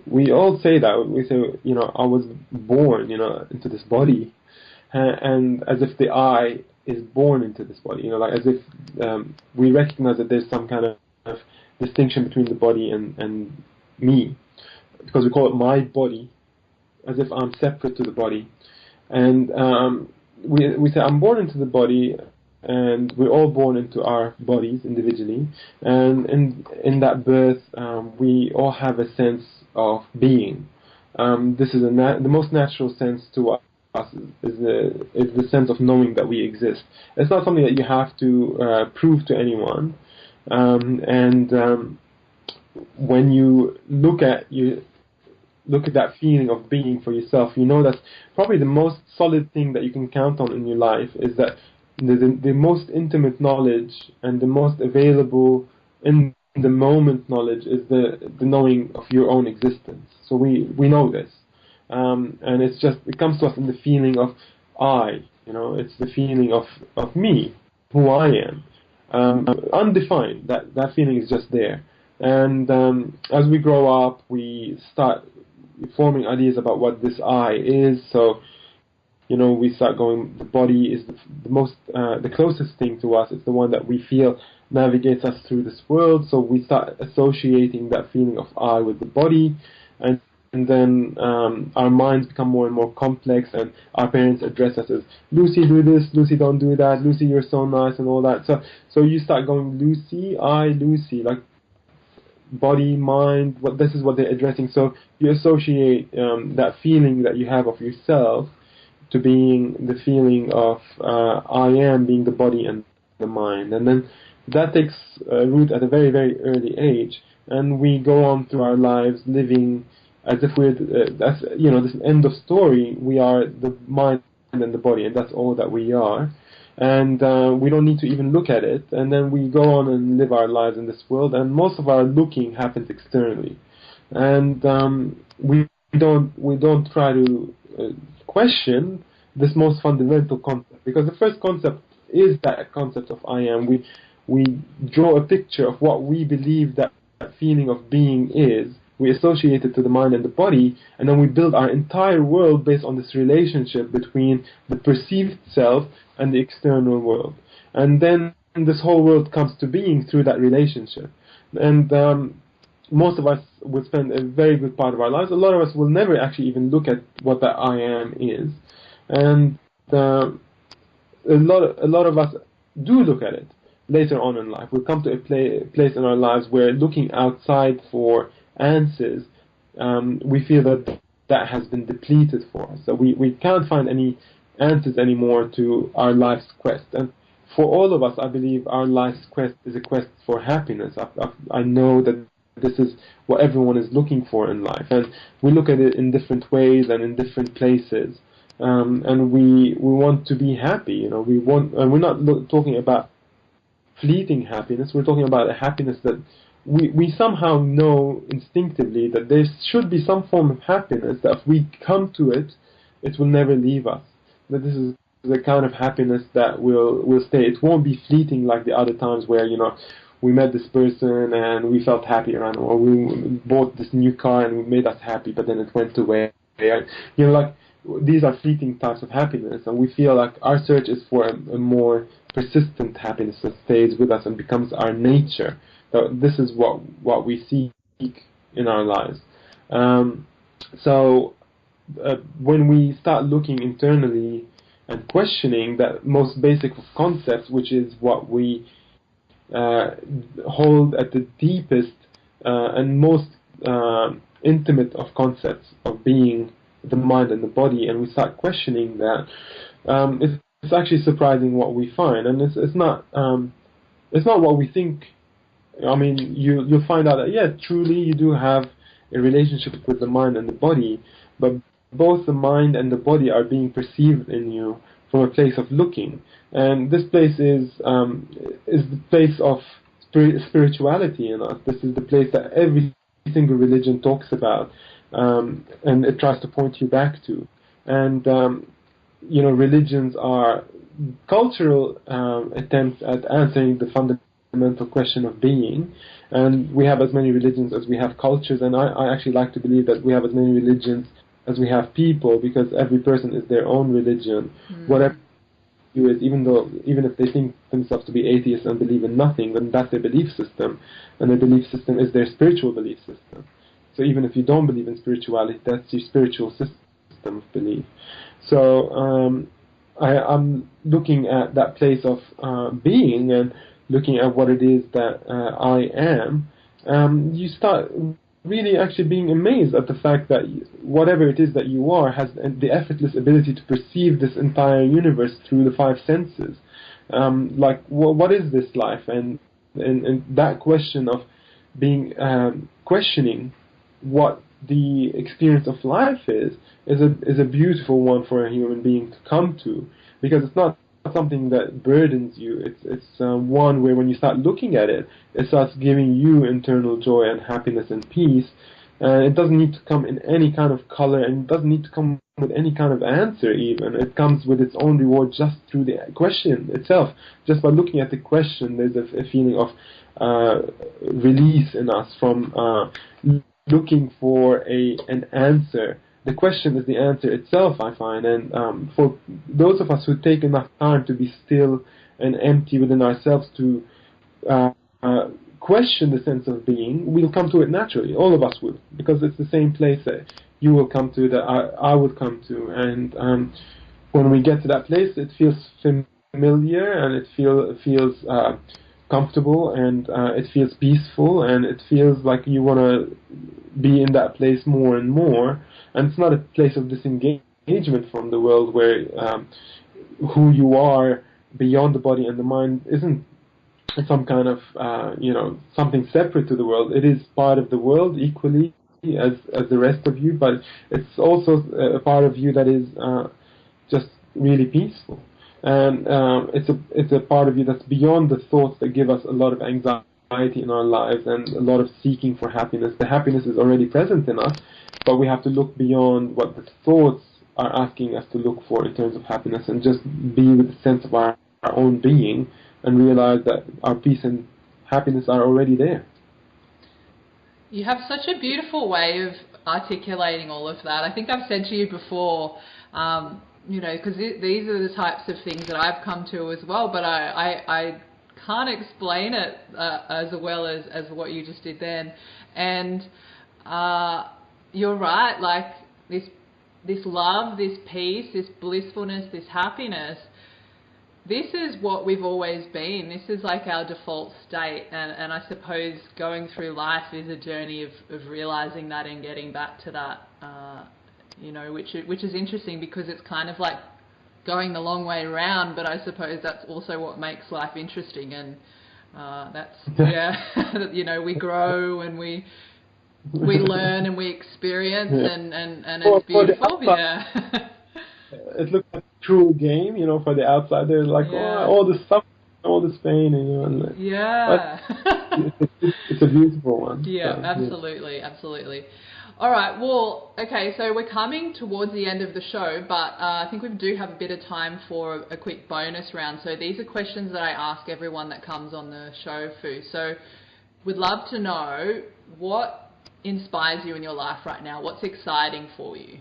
we all say that. We say, you know, I was born, you know, into this body, and as if the I is born into this body, you know, like as if we recognize that there's some kind of distinction between the body and me, because we call it my body, as if I'm separate to the body. And we say I'm born into the body, and we're all born into our bodies individually, and in that birth we all have a sense of being. This is the most natural sense to us, is the sense of knowing that we exist. It's not something that you have to prove to anyone. When you look at that feeling of being for yourself, you know that's probably the most solid thing that you can count on in your life, is that the most intimate knowledge and the most available in the moment knowledge is the knowing of your own existence. So we know this, and it comes to us in the feeling of I, you know, it's the feeling of me, who I am. Undefined, that feeling is just there. And as we grow up, we start forming ideas about what this I is. So, you know, we start going, the body is the closest thing to us. It's the one that we feel navigates us through this world. So we start associating that feeling of I with the body, and then our minds become more and more complex, and our parents address us as Lucy, do this, Lucy, don't do that, Lucy, you're so nice, and all that. So you start going Lucy, Lucy, like body, mind. This is what they're addressing. So you associate that feeling that you have of yourself to being the feeling of I am, being the body and the mind, and then that takes root at a very, very early age. and we go on through our lives living as if we're, that's, this end of story. We are the mind and the body, and that's all that we are. And we don't need to even look at it. And then we go on and live our lives in this world, and most of our looking happens externally. And we don't try to question this most fundamental concept, because the first concept is that concept of I am. We draw a picture of what we believe that feeling of being is. We associate it to the mind and the body, and then we build our entire world based on this relationship between the perceived self and the external world. And then this whole world comes to being through that relationship. And most of us will spend a very good part of our lives. A lot of us will never actually even look at what that I am is. And a lot of us do look at it later on in life. We'll come to a place in our lives where looking outside for answers, we feel that has been depleted for us. So we can't find any answers anymore to our life's quest. And for all of us, I believe our life's quest is a quest for happiness. I know that this is what everyone is looking for in life, and we look at it in different ways and in different places. And we want to be happy. We want, and we're not talking about fleeting happiness. We're talking about a happiness that we somehow know instinctively that there should be some form of happiness that if we come to it, it will never leave us. That this is the kind of happiness that will stay. It won't be fleeting like the other times where, we met this person and we felt happy around, or we bought this new car and it made us happy, but then it went away. These are fleeting types of happiness, and we feel like our search is for a more persistent happiness that stays with us and becomes our nature. So this is what we seek in our lives. When we start looking internally and questioning that most basic of concepts, which is what we hold at the deepest and most intimate of concepts of being, the mind and the body, and we start questioning that, it's actually surprising what we find, and it's not what we think. I mean, you'll find out that truly you do have a relationship with the mind and the body, but both the mind and the body are being perceived in you from a place of looking, and this place is the place of spirituality in us. This is the place that every single religion talks about, and it tries to point you back to. And religions are cultural attempts at answering the fundamental question of being, and we have as many religions as we have cultures, and I actually like to believe that we have as many religions as we have people, because every person is their own religion. Whatever you is, even if they think themselves to be atheists and believe in nothing, then that's their belief system, and their belief system is their spiritual belief system. So even if you don't believe in spirituality, that's your spiritual system of belief. So I'm looking at that place of being and looking at what it is that I am. You start really actually being amazed at the fact that whatever it is that you are has the effortless ability to perceive this entire universe through the five senses. What is this life? And that question of being questioning what the experience of life is a beautiful one for a human being to come to, because it's not something that burdens you. It's one where when you start looking at it, it starts giving you internal joy and happiness and peace. And it doesn't need to come in any kind of color, and it doesn't need to come with any kind of answer even. It comes with its own reward just through the question itself. Just by looking at the question, there's a feeling of release in us from looking for an answer. The question is the answer itself, I find, and for those of us who take enough time to be still and empty within ourselves to question the sense of being, we'll come to it naturally. All of us will, because it's the same place that you will come to, that I would come to, and when we get to that place, it feels familiar, and it feels comfortable, and it feels peaceful, and it feels like you want to be in that place more and more. And it's not a place of disengagement from the world where who you are beyond the body and the mind isn't some kind of something separate to the world. It is part of the world equally as the rest of you, but it's also a part of you that is just really peaceful, and it's a part of you that's beyond the thoughts that give us a lot of anxiety in our lives and a lot of seeking for happiness. The happiness is already present in us, but we have to look beyond what the thoughts are asking us to look for in terms of happiness, and just be with the sense of our own being, and realize that our peace and happiness are already there. You have such a beautiful way of articulating all of that. I think I've said to you before, because these are the types of things that I've come to as well, but I can't explain it as well as what you just did then. And you're right, like this love, this peace, this blissfulness, this happiness, this is what we've always been. This is like our default state, and I suppose going through life is a journey of realizing that and getting back to that, which is interesting, because it's kind of like going the long way around, but I suppose that's also what makes life interesting, and that's, we grow and we learn and we experience, and it's beautiful, It looks like a cruel game, for the outsider, like all this suffering, all this pain, and it's a beautiful one. Yeah, so, absolutely. All right, well, okay, so we're coming towards the end of the show, but I think we do have a bit of time for a quick bonus round. So these are questions that I ask everyone that comes on the show, Fou. So we'd love to know what inspires you in your life right now. What's exciting for you?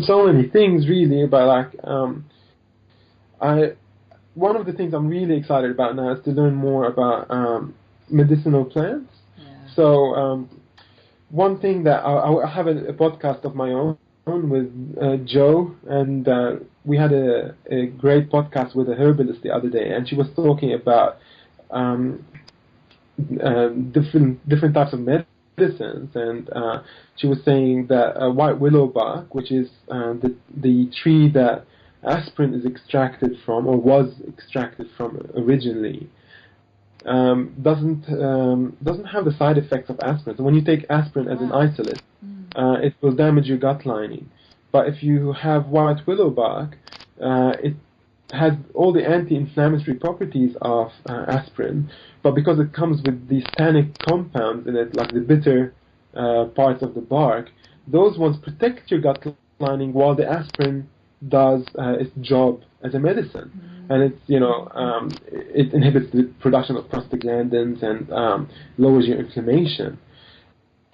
So many things, really, but one of the things I'm really excited about now is to learn more about medicinal plants. Yeah. So one thing that I have a podcast of my own with Joe, and we had a great podcast with a herbalist the other day, and she was talking about different types of medicines, and she was saying that white willow bark, which is the tree that aspirin is extracted from, or was extracted from originally, doesn't have the side effects of aspirin. So when you take aspirin as an isolate, it will damage your gut lining. But if you have white willow bark, it has all the anti-inflammatory properties of aspirin, but because it comes with these tannic compounds in it, like the bitter parts of the bark, those ones protect your gut lining while the aspirin does its job as a medicine. And it's, it inhibits the production of prostaglandins and lowers your inflammation.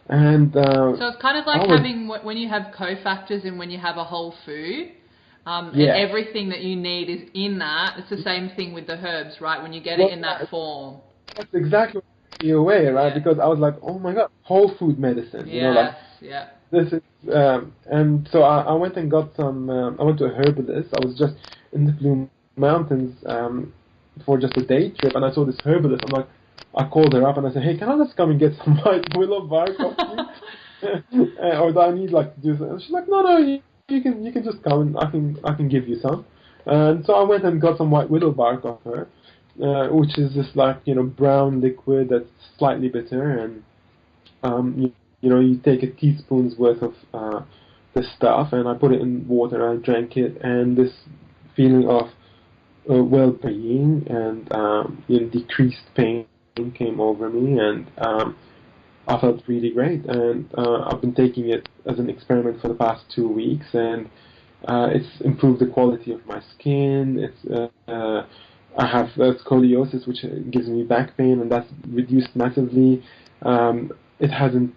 And so it's kind of like having, when you have cofactors and when you have a whole food, and everything that you need is in that. It's the same thing with the herbs, right? When you get it in that form. That's exactly what you're away, right? Yeah. Because I was like, oh my God, whole food medicine. This is, and so I went and got some. I went to a herbalist. I was just in the Blue Mountains for just a day trip, and I saw this herbalist. I'm like, I called her up and I said, hey, can I just come and get some white willow bark off you? Or do I need to do something? She's like, no. You can just come and I can give you some. And so I went and got some white willow bark off her, which is this brown liquid that's slightly bitter, and you take a teaspoon's worth of the stuff, and I put it in water and I drank it, and this feeling of well-being and decreased pain came over me, and I felt really great, and I've been taking it as an experiment for the past 2 weeks, and it's improved the quality of my skin. It's I have scoliosis, which gives me back pain, and that's reduced massively. It hasn't,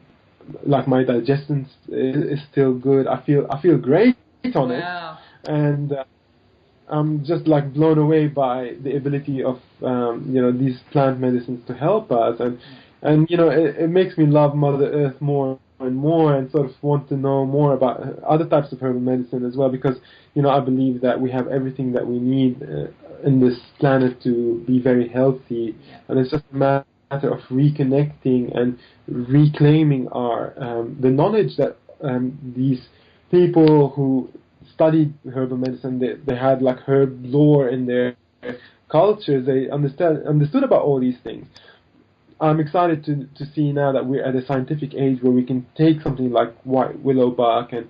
my digestion is still good. I feel great on it, and I'm just blown away by the ability of these plant medicines to help us, and it makes me love Mother Earth more and more, and sort of want to know more about other types of herbal medicine as well, because I believe that we have everything that we need in this planet to be very healthy, and it's just a matter of reconnecting and reclaiming our the knowledge that these people who studied herbal medicine, they had herb lore in their cultures, they understood about all these things. I'm excited to see now that we're at a scientific age where we can take something like white willow bark and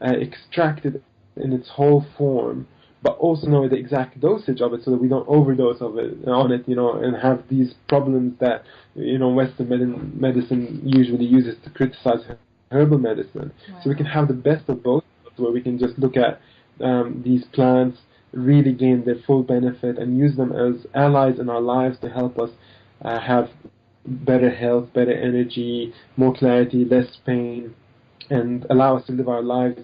extract it in its whole form, but also know the exact dosage of it so that we don't overdose on it, and have these problems that, Western medicine usually uses to criticize herbal medicine. Wow. So we can have the best of both, where we can just look at these plants, really gain their full benefit, and use them as allies in our lives to help us have better health, better energy, more clarity, less pain, and allow us to live our lives,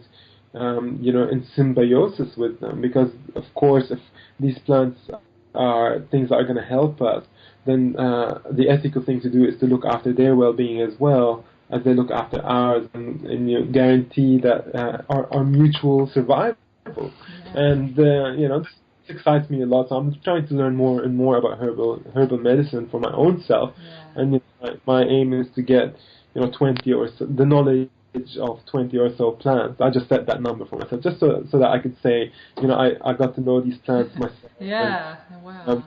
in symbiosis with them. Because, of course, if these plants are things that are going to help us, then the ethical thing to do is to look after their well-being as well as they look after ours, and guarantee that our mutual survival. Yeah. And this excites me a lot. So I'm trying to learn more and more about herbal medicine for my own self. Yeah. And my aim is to get 20 or so, the knowledge of 20 or so plants. I just set that number for myself, just so that I could say, I got to know these plants myself. Yeah, and, wow.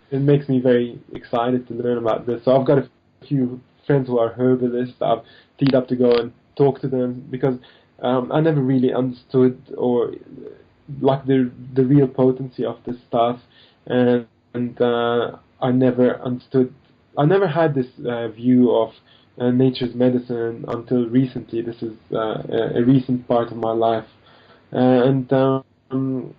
It makes me very excited to learn about this. So I've got a few friends who are herbalists. I've teed up to go and talk to them, because I never really understood or like the real potency of this stuff, and I never had this view of nature's medicine until recently. This is a recent part of my life, and I'm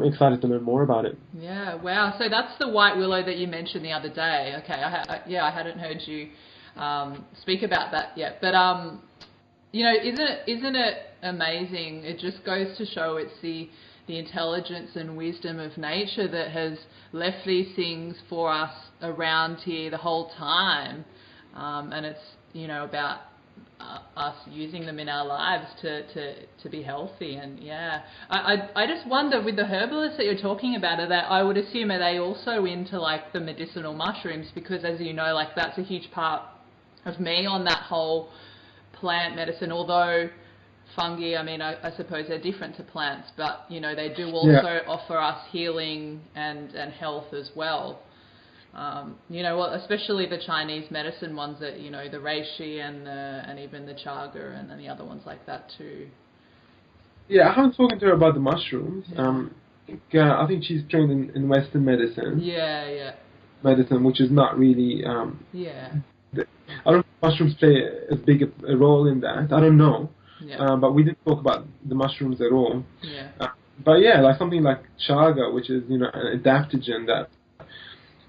excited to learn more about it. Yeah, wow. So that's the white willow that you mentioned the other day. Okay, I hadn't heard you speak about that yet, but isn't it amazing? It just goes to show it's the intelligence and wisdom of nature that has left these things for us around here the whole time, and it's about us using them in our lives to be healthy. And I just wonder, with the herbalists that you're talking about, I would assume, are they also into like the medicinal mushrooms? Because as you know, like that's a huge part of me on that whole plant medicine, although fungi, I suppose they're different to plants, but they do also offer us healing and health as well. Especially the Chinese medicine ones that the reishi and even the chaga and the other ones like that too. Yeah, I haven't spoken to her about the mushrooms. I think she's trained in Western medicine. Yeah. Medicine, which is not really. I don't know if mushrooms play as big a role in that. I don't know. Yeah. But we didn't talk about the mushrooms at all. Yeah. But like something like chaga, which is an adaptogen that,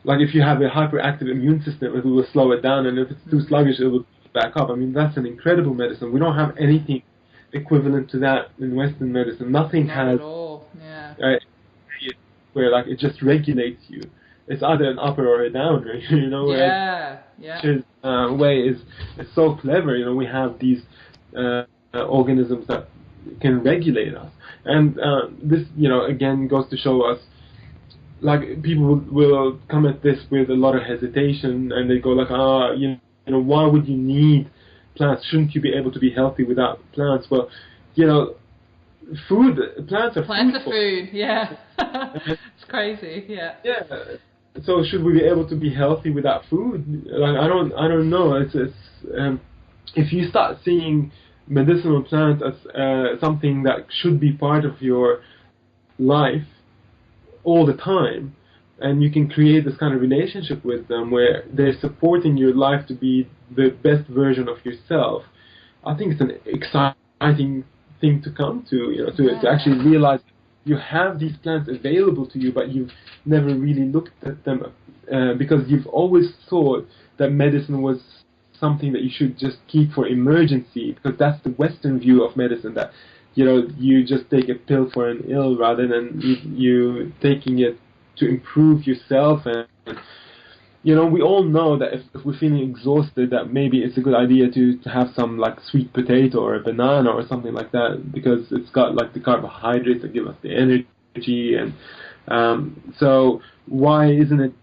like if you have a hyperactive immune system, it will slow it down, and if it's too sluggish, it will back up. That's an incredible medicine. We don't have anything equivalent to that in Western medicine. Nothing Not has at all. Yeah. Where like it just regulates you. It's either an upper or a downer. Which way is so clever. We have these organisms that can regulate us, and this again goes to show us, like, people will come at this with a lot of hesitation, and they go like, why would you need plants? Shouldn't you be able to be healthy without plants? Well, plants are food. Yeah. It's crazy. Yeah. So should we be able to be healthy without food? Like, I don't know. It's if you start seeing medicinal plants as something that should be part of your life all the time, and you can create this kind of relationship with them where they're supporting your life to be the best version of yourself, I think it's an exciting thing to come to, to actually realize you have these plants available to you, but you've never really looked at them because you've always thought that medicine was something that you should just keep for emergency, because that's the Western view of medicine, that you just take a pill for an ill rather than you taking it to improve yourself. And we all know that if we're feeling exhausted, that maybe it's a good idea to have some like sweet potato or a banana or something like that, because it's got like the carbohydrates that give us the energy. And so why isn't it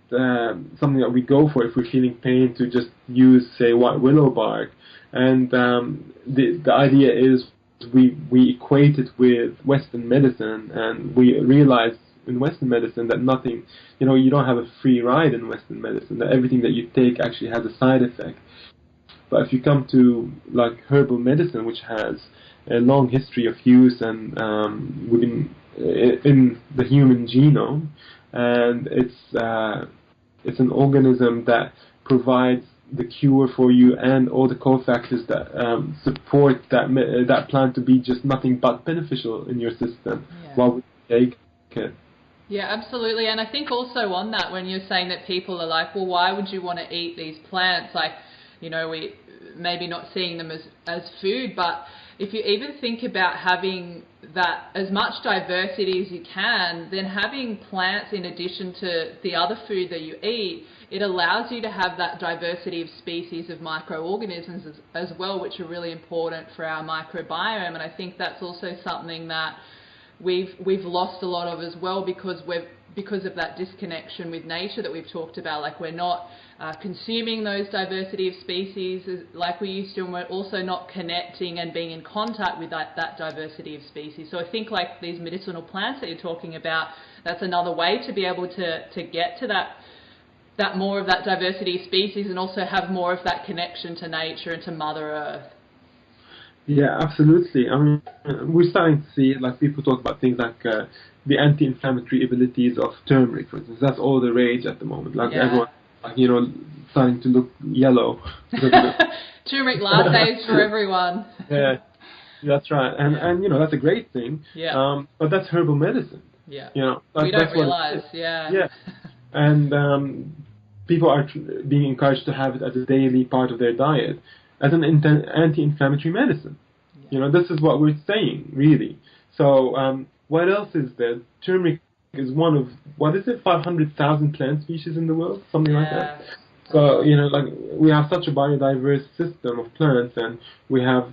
something that we go for if we're feeling pain, to just use, say, white willow bark? And the idea is we equate it with Western medicine, and we realize in Western medicine that nothing, you don't have a free ride in Western medicine, that everything that you take actually has a side effect. But if you come to like herbal medicine, which has a long history of use and within in the human genome, and it's an organism that provides the cure for you and all the cofactors that support that plant to be just nothing but beneficial in your system while we take it. Yeah, absolutely. And I think also on that, when you're saying that people are like, well, why would you want to eat these plants? Like, we maybe not seeing them as food, but if you even think about having that as much diversity as you can, then having plants in addition to the other food that you eat, it allows you to have that diversity of species of microorganisms as well, which are really important for our microbiome. And I think that's also something that we've lost a lot of as well, because of that disconnection with nature that we've talked about. Like, we're not consuming those diversity of species like we used to, and we're also not connecting and being in contact with that diversity of species. So I think like these medicinal plants that you're talking about, that's another way to be able to get to that more of that diversity of species, and also have more of that connection to nature and to Mother Earth. Yeah, absolutely. I mean, we're starting to see, like, people talk about things like the anti-inflammatory abilities of turmeric, for instance. That's all the rage at the moment. Like, everyone, starting to look yellow. Turmeric lattes for everyone. Yeah, that's right. And that's a great thing. Yeah. But that's herbal medicine. Yeah. We don't realize. Yeah. Yeah. And people are being encouraged to have it as a daily part of their diet, as an anti-inflammatory medicine. Yeah. This is what we're saying, really. So what else is there? Turmeric is one of, 500,000 plant species in the world, something like that. So, we have such a biodiverse system of plants, and we have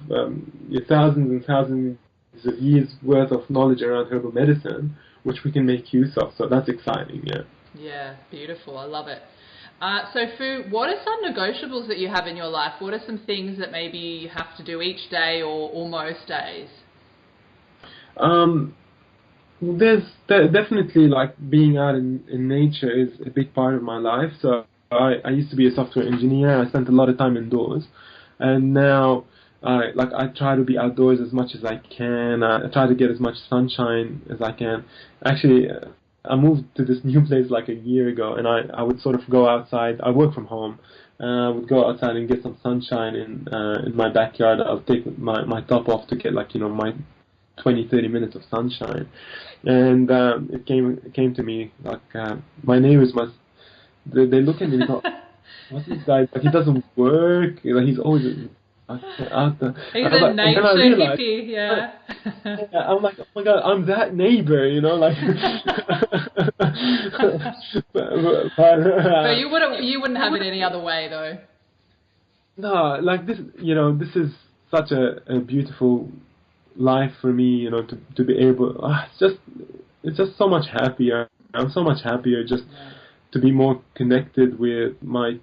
thousands and thousands of years worth of knowledge around herbal medicine, which we can make use of. So that's exciting, yeah. Yeah, beautiful. I love it. So, Fu, what are some negotiables that you have in your life? What are some things that maybe you have to do each day or most days? There's definitely, like, being out in nature is a big part of my life. So I used to be a software engineer. I spent a lot of time indoors, and now I try to be outdoors as much as I can. I try to get as much sunshine as I can. Actually, I moved to this new place like a year ago, and I would sort of go outside. I work from home. I would go outside and get some sunshine in my backyard. I'll take my top off to get my 20-30 minutes of sunshine. And it came to me like my neighbors they look at me and go, what's this guy? Like, he doesn't work. Like, he's always out there. He's a nature hippie, yeah. I'm like, oh my god, I'm that neighbor, like. But you wouldn't have it any other way, though. No, like this, this is such a beautiful life for me, to be able. It's just so much happier. I'm so much happier just to be more connected with my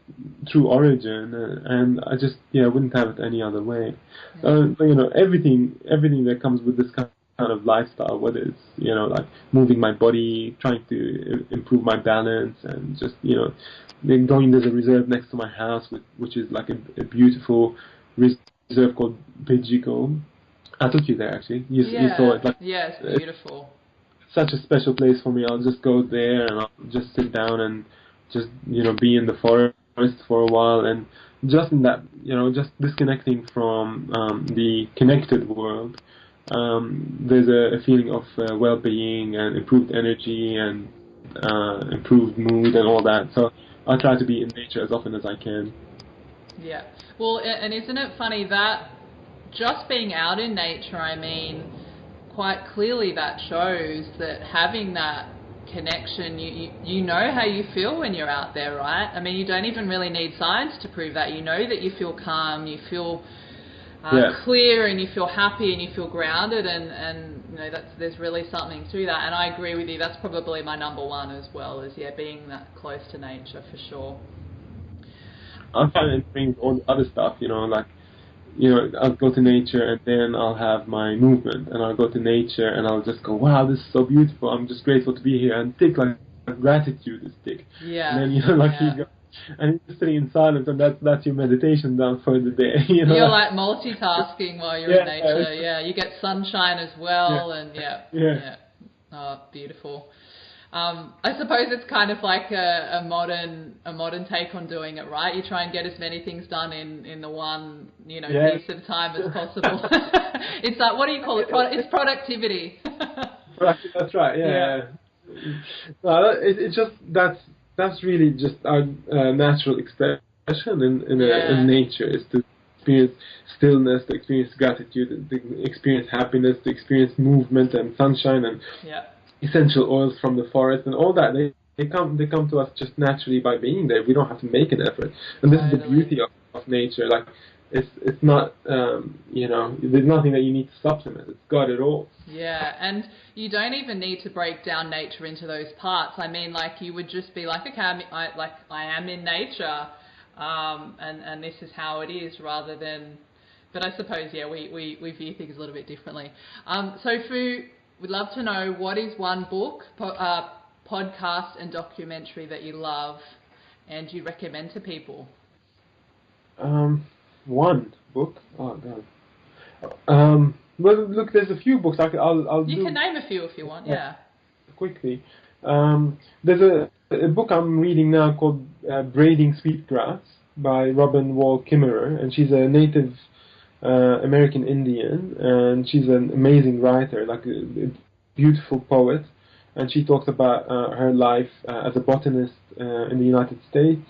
true origin, and I just wouldn't have it any other way. Everything that comes with this kind of lifestyle, whether it's like moving my body, trying to improve my balance, and just then going there's a reserve next to my house, which is like a beautiful reserve called Bidjigo. I took you there actually. You saw it. It's beautiful. Such a special place for me. I'll just go there and I'll just sit down and just be in the forest for a while, and just in that just disconnecting from the connected world. There's a feeling of well-being and improved energy and improved mood and all that. So I try to be in nature as often as I can. Yeah. Well, and isn't it funny that just being out in nature, I mean, quite clearly that shows that having that connection, you know how you feel when you're out there, right? I mean, you don't even really need science to prove that. You know that you feel calm, you feel clear, and you feel happy, and you feel grounded, and there's really something to that. And I agree with you. That's probably my number one as well, is being that close to nature for sure. I'm trying to bring all the other stuff, like I'll go to nature and then I'll have my movement, and I'll go to nature and I'll just go, wow, this is so beautiful. I'm just grateful to be here, and tick, like gratitude is tick. Yeah. And then you go, and you're sitting in silence, and that's your meditation done for the day. You're like multitasking while you're in nature. Yeah, you get sunshine as well, and yeah. Oh, beautiful. I suppose it's kind of like a modern take on doing it, right? You try and get as many things done in the one piece of time as possible. It's like, what do you call it? It's productivity. That's right. Yeah. No, it's just that's really just our natural expression in nature, is to experience stillness, to experience gratitude, to experience happiness, to experience movement and sunshine and essential oils from the forest and all that. They come to us just naturally by being there. We don't have to make an effort, and this is the beauty of nature. Like it's not there's nothing that you need to supplement. It's got it all. Yeah, and you don't even need to break down nature into those parts. I mean, like, you would just be like, okay, I am in nature, and this is how it is, rather than. But I suppose, we view things a little bit differently. So, Fu, we'd love to know, what is one book, podcast, and documentary that you love and you recommend to people? One book. Oh God. Well, look, there's a few books. You can name a few if you want. Yeah. Quickly. There's a book I'm reading now called Braiding Sweetgrass by Robin Wall Kimmerer, and she's a native American Indian, and she's an amazing writer, like a beautiful poet, and she talks about her life as a botanist in the United States.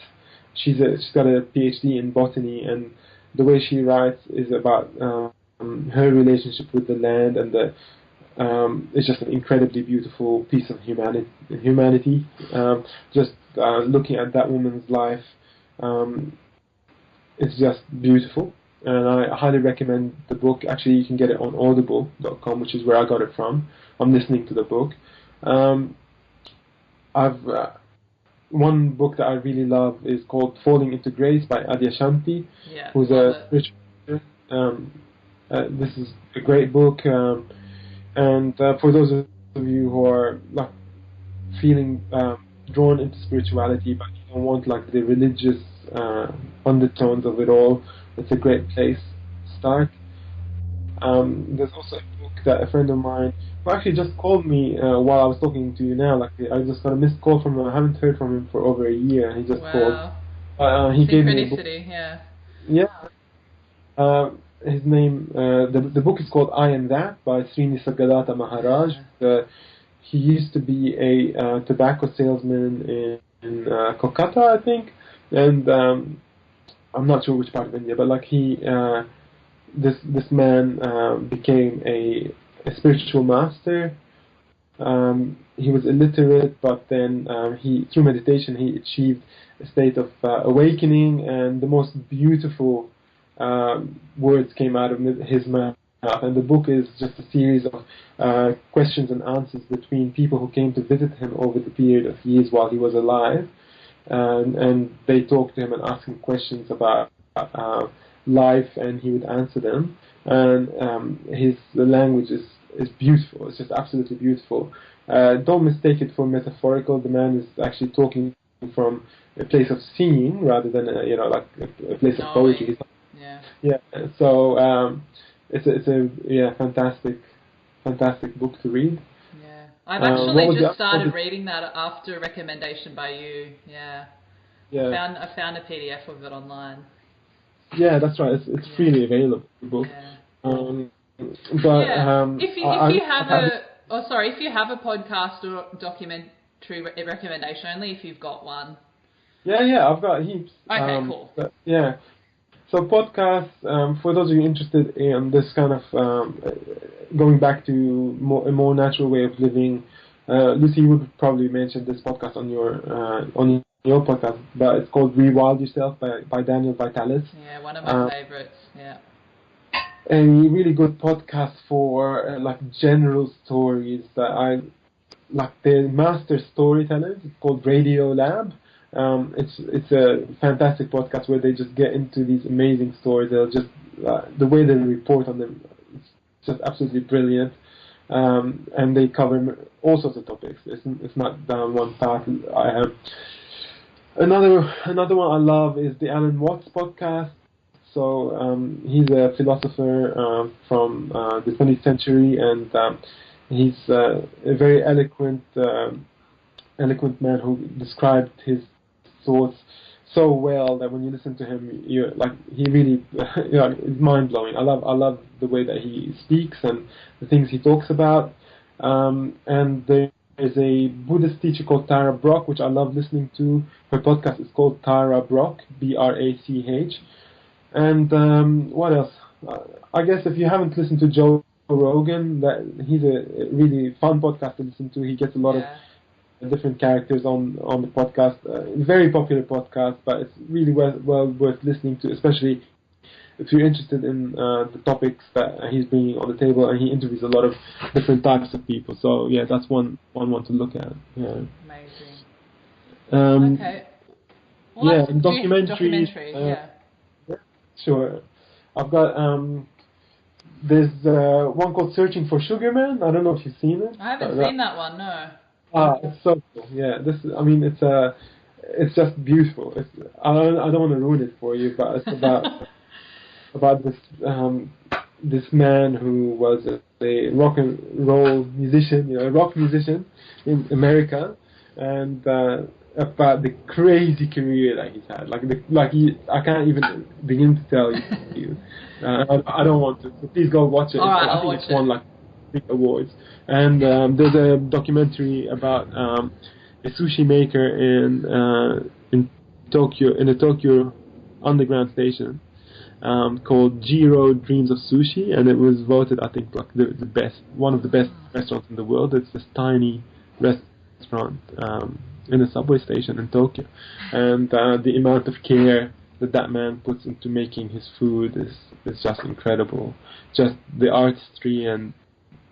She's got a PhD in botany, and the way she writes is about her relationship with the land, and it's just an incredibly beautiful piece of humanity. Just looking at that woman's life, it's just beautiful, and I highly recommend the book. Actually, you can get it on audible.com, which is where I got it from. I'm listening to the book. One book that I really love is called Falling into Grace by Adyashanti, who's a spiritual teacher. This is a great book, and for those of you who are like feeling drawn into spirituality, but you don't want like the religious undertones of it all, it's a great place to start. There's also a book that a friend of mine, who actually just called me while I was talking to you now. Like, I just got a missed call from him. I haven't heard from him for over a year, and he just called. He gave me a book. His name, the book is called I Am That by Srini Sagadata Maharaj. He used to be a tobacco salesman in Kolkata, I think, and I'm not sure which part of India, but like this man became a spiritual master. He was illiterate, but then through meditation he achieved a state of awakening, and the most beautiful words came out of his mouth. And the book is just a series of questions and answers between people who came to visit him over the period of years while he was alive, and they talked to him and asked him questions about life, and he would answer them. And the language is beautiful. It's just absolutely beautiful. Don't mistake it for metaphorical. The man is actually talking from a place of seeing rather than like a place of poetry. So it's a fantastic book to read. Yeah, I've actually just started reading that after a recommendation by you. Yeah. I found a PDF of it online. Yeah, that's right. It's freely available, the book. If you have a podcast or documentary recommendation, only if you've got one. Yeah, I've got heaps. Okay, cool. So podcasts, for those of you interested in this kind of going back to a more natural way of living, Lucy, you would probably mention this podcast on your podcast, but it's called Rewild Yourself by Daniel Vitalis. Yeah, one of my favorites. Yeah. A really good podcast for like general stories that I like. The master storytellers. It's called Radio Lab, It's a fantastic podcast where they just get into these amazing stories. They'll just the way they report on them, it's just absolutely brilliant. And they cover all sorts of topics. It's not down one path. I have another one I love is the Alan Watts podcast. So he's a philosopher from the 20th century, and he's a very eloquent man who described his thoughts so well that when you listen to him, you're like, he really, it's mind blowing. I love the way that he speaks and the things he talks about. And there is a Buddhist teacher called Tara Brach, which I love listening to. Her podcast is called Tara Brach, Brach. And what else? I guess if you haven't listened to Joe Rogan, that he's a really fun podcast to listen to. He gets a lot of different characters on the podcast. Very popular podcast, but it's really well worth listening to, especially if you're interested in the topics that he's bringing on the table, and he interviews a lot of different types of people. So yeah, that's one to look at. Yeah. Amazing. Okay. Well, yeah, and documentary. Yeah. Sure. I've got there's one called Searching for Sugar Man. I don't know if you've seen it. I haven't seen that one. No. It's so cool. Yeah, it's just beautiful. I don't want to ruin it for you, but it's about this man who was a rock and roll musician, a rock musician in America, and about the crazy career that he's had. I can't even begin to tell you. I don't want to. So please go watch it. All right, I think it's won big awards. And there's a documentary about a sushi maker in Tokyo, in a Tokyo underground station, called Jiro Dreams of Sushi, and it was voted, I think, like the best, one of the best restaurants in the world. It's this tiny restaurant in a subway station in Tokyo, and the amount of care that man puts into making his food is just incredible. Just the artistry and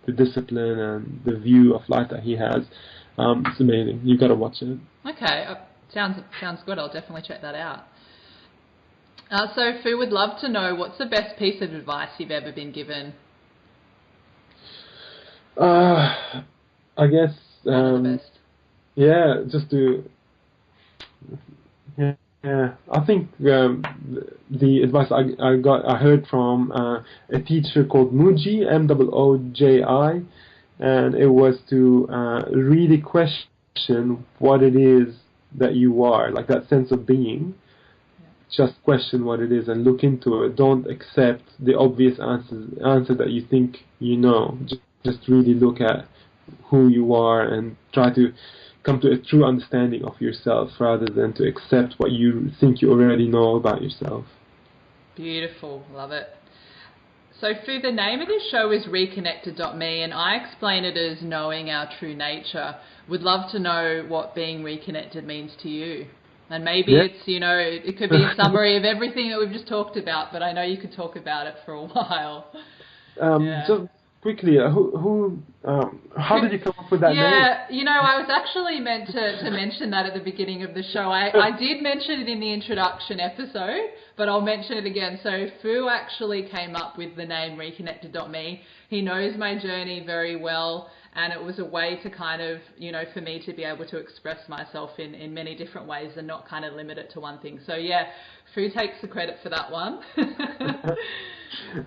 the discipline and the view of life that he has, it's amazing. You've got to watch it. Okay, sounds good. I'll definitely check that out. So, Fu would love to know, what's the best piece of advice you've ever been given? I guess. The best. Yeah, just to. Yeah, I think the advice I heard from a teacher called Mooji, Mooji, and it was to really question what it is that you are, like that sense of being. Just question what it is and look into it. Don't accept the obvious answer that you think you know. Just really look at who you are and try to come to a true understanding of yourself rather than to accept what you think you already know about yourself. Beautiful. Love it. So, Fu, the name of this show is Reconnected.me, and I explain it as knowing our true nature. Would love to know what being reconnected means to you. And maybe it's, it could be a summary of everything that we've just talked about, but I know you could talk about it for a while. Just quickly, how did you come up with that name? I was actually meant to mention that at the beginning of the show. I did mention it in the introduction episode, but I'll mention it again. So Fu actually came up with the name Reconnected.me. He knows my journey very well, and it was a way to kind of, for me to be able to express myself in many different ways and not kind of limit it to one thing. So yeah, Fu takes the credit for that one.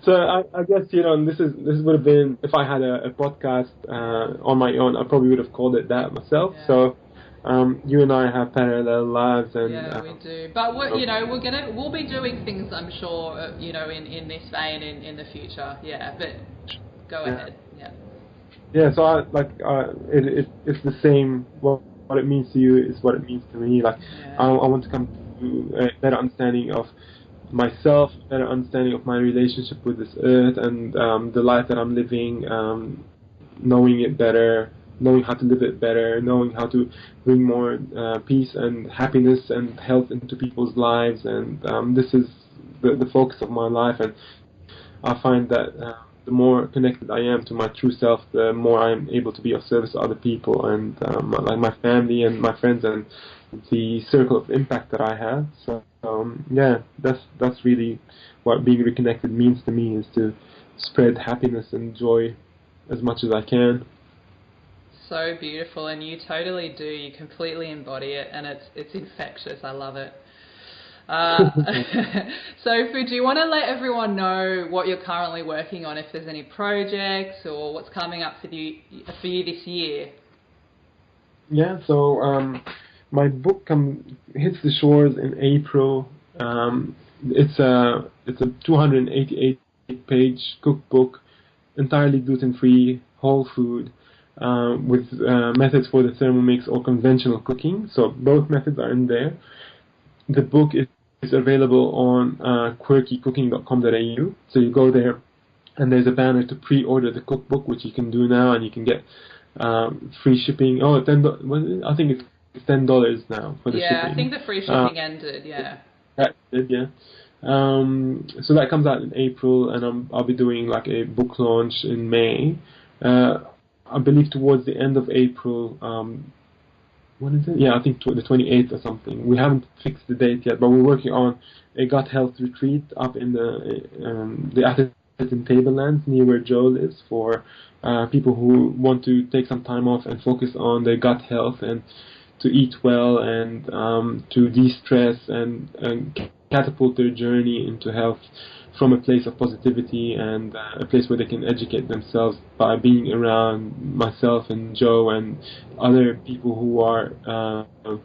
So I guess, this would have been, if I had a podcast on my own, I probably would have called it that myself. Yeah. So you and I have parallel lives, and we do. But we'll be doing things, I'm sure, in this vein in the future. Yeah, but go ahead. Yeah. Yeah. So it's the same. What it means to you is what it means to me. I want to come to a better understanding of myself, better understanding of my relationship with this earth and the life that I'm living, knowing it better, knowing how to live it better, knowing how to bring more peace and happiness and health into people's lives, and this is the focus of my life. And I find that the more connected I am to my true self, the more I'm able to be of service to other people and like my family and my friends and the circle of impact that I have. So yeah, that's really what being reconnected means to me, is to spread happiness and joy as much as I can. So beautiful, and you totally do. You completely embody it, and it's infectious. I love it. So, Fouad, do you want to let everyone know what you're currently working on, if there's any projects or what's coming up for you this year? Yeah, so my book hits the shores in April. It's a 288-page cookbook, entirely gluten-free, whole food, with methods for the Thermomix or conventional cooking. So both methods are in there. The book is available on quirkycooking.com.au. So you go there, and there's a banner to pre-order the cookbook, which you can do now, and you can get free shipping. Oh, I think it's $10 now for the shipping. Yeah, I think the free shipping ended. Yeah. That did, yeah. So that comes out in April, and I'll be doing like a book launch in May. I believe towards the end of April. When is it? Yeah, I think the 28th or something. We haven't fixed the date yet, but we're working on a gut health retreat up in the Atherton Tablelands near where Joe lives, for people who want to take some time off and focus on their gut health and to eat well and to de-stress and catapult their journey into health from a place of positivity and a place where they can educate themselves by being around myself and Joe and other people who are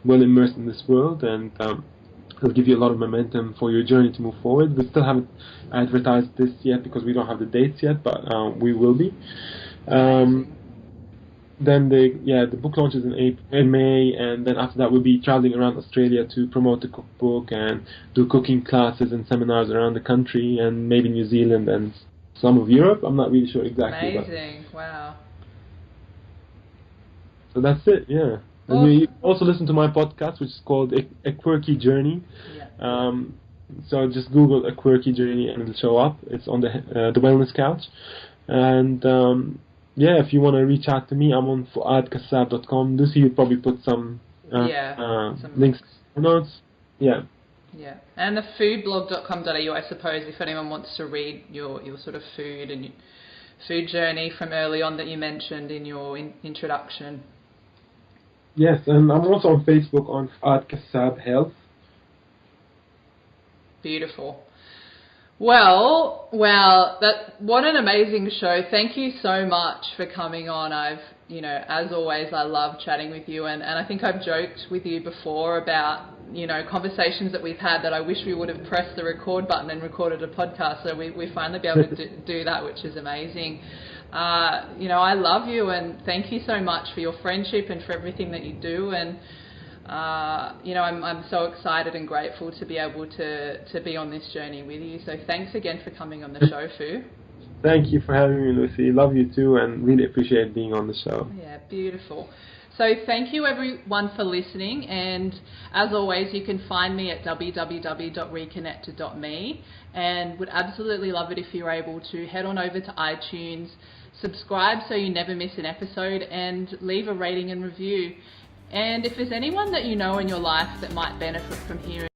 well immersed in this world, and it'll give you a lot of momentum for your journey to move forward. We still haven't advertised this yet because we don't have the dates yet, but we will be. Then the book launches in May, and then after that we'll be traveling around Australia to promote the cookbook and do cooking classes and seminars around the country, and maybe New Zealand and some of Europe. I'm not really sure exactly. Amazing! Wow. So that's it. Yeah. And you also listen to my podcast, which is called A Quirky Journey. Yeah. So just Google A Quirky Journey and it'll show up. It's on the Wellness Couch, and yeah, if you want to reach out to me, I'm on fouadkassab.com. Lucy, you probably put some links in the notes. Yeah. Yeah, and the foodblog.com.au, I suppose, if anyone wants to read your sort of food and food journey from early on that you mentioned in your introduction. Yes, and I'm also on Facebook on Fouad Kassab Health. Beautiful. Well, what an amazing show. Thank you so much for coming on. As always, I love chatting with you, and I think I've joked with you before about, conversations that we've had that I wish we would have pressed the record button and recorded a podcast, so we finally be able to do that, which is amazing. I love you, and thank you so much for your friendship and for everything that you do, and I'm so excited and grateful to be able to be on this journey with you. So thanks again for coming on the show, Fou. Thank you for having me, Lucy. Love you too, and really appreciate being on the show. Yeah, beautiful. So thank you everyone for listening, and as always, you can find me at www.reconnected.me, and would absolutely love it if you're able to head on over to iTunes, subscribe so you never miss an episode, and leave a rating and review. And if there's anyone that you know in your life that might benefit from hearing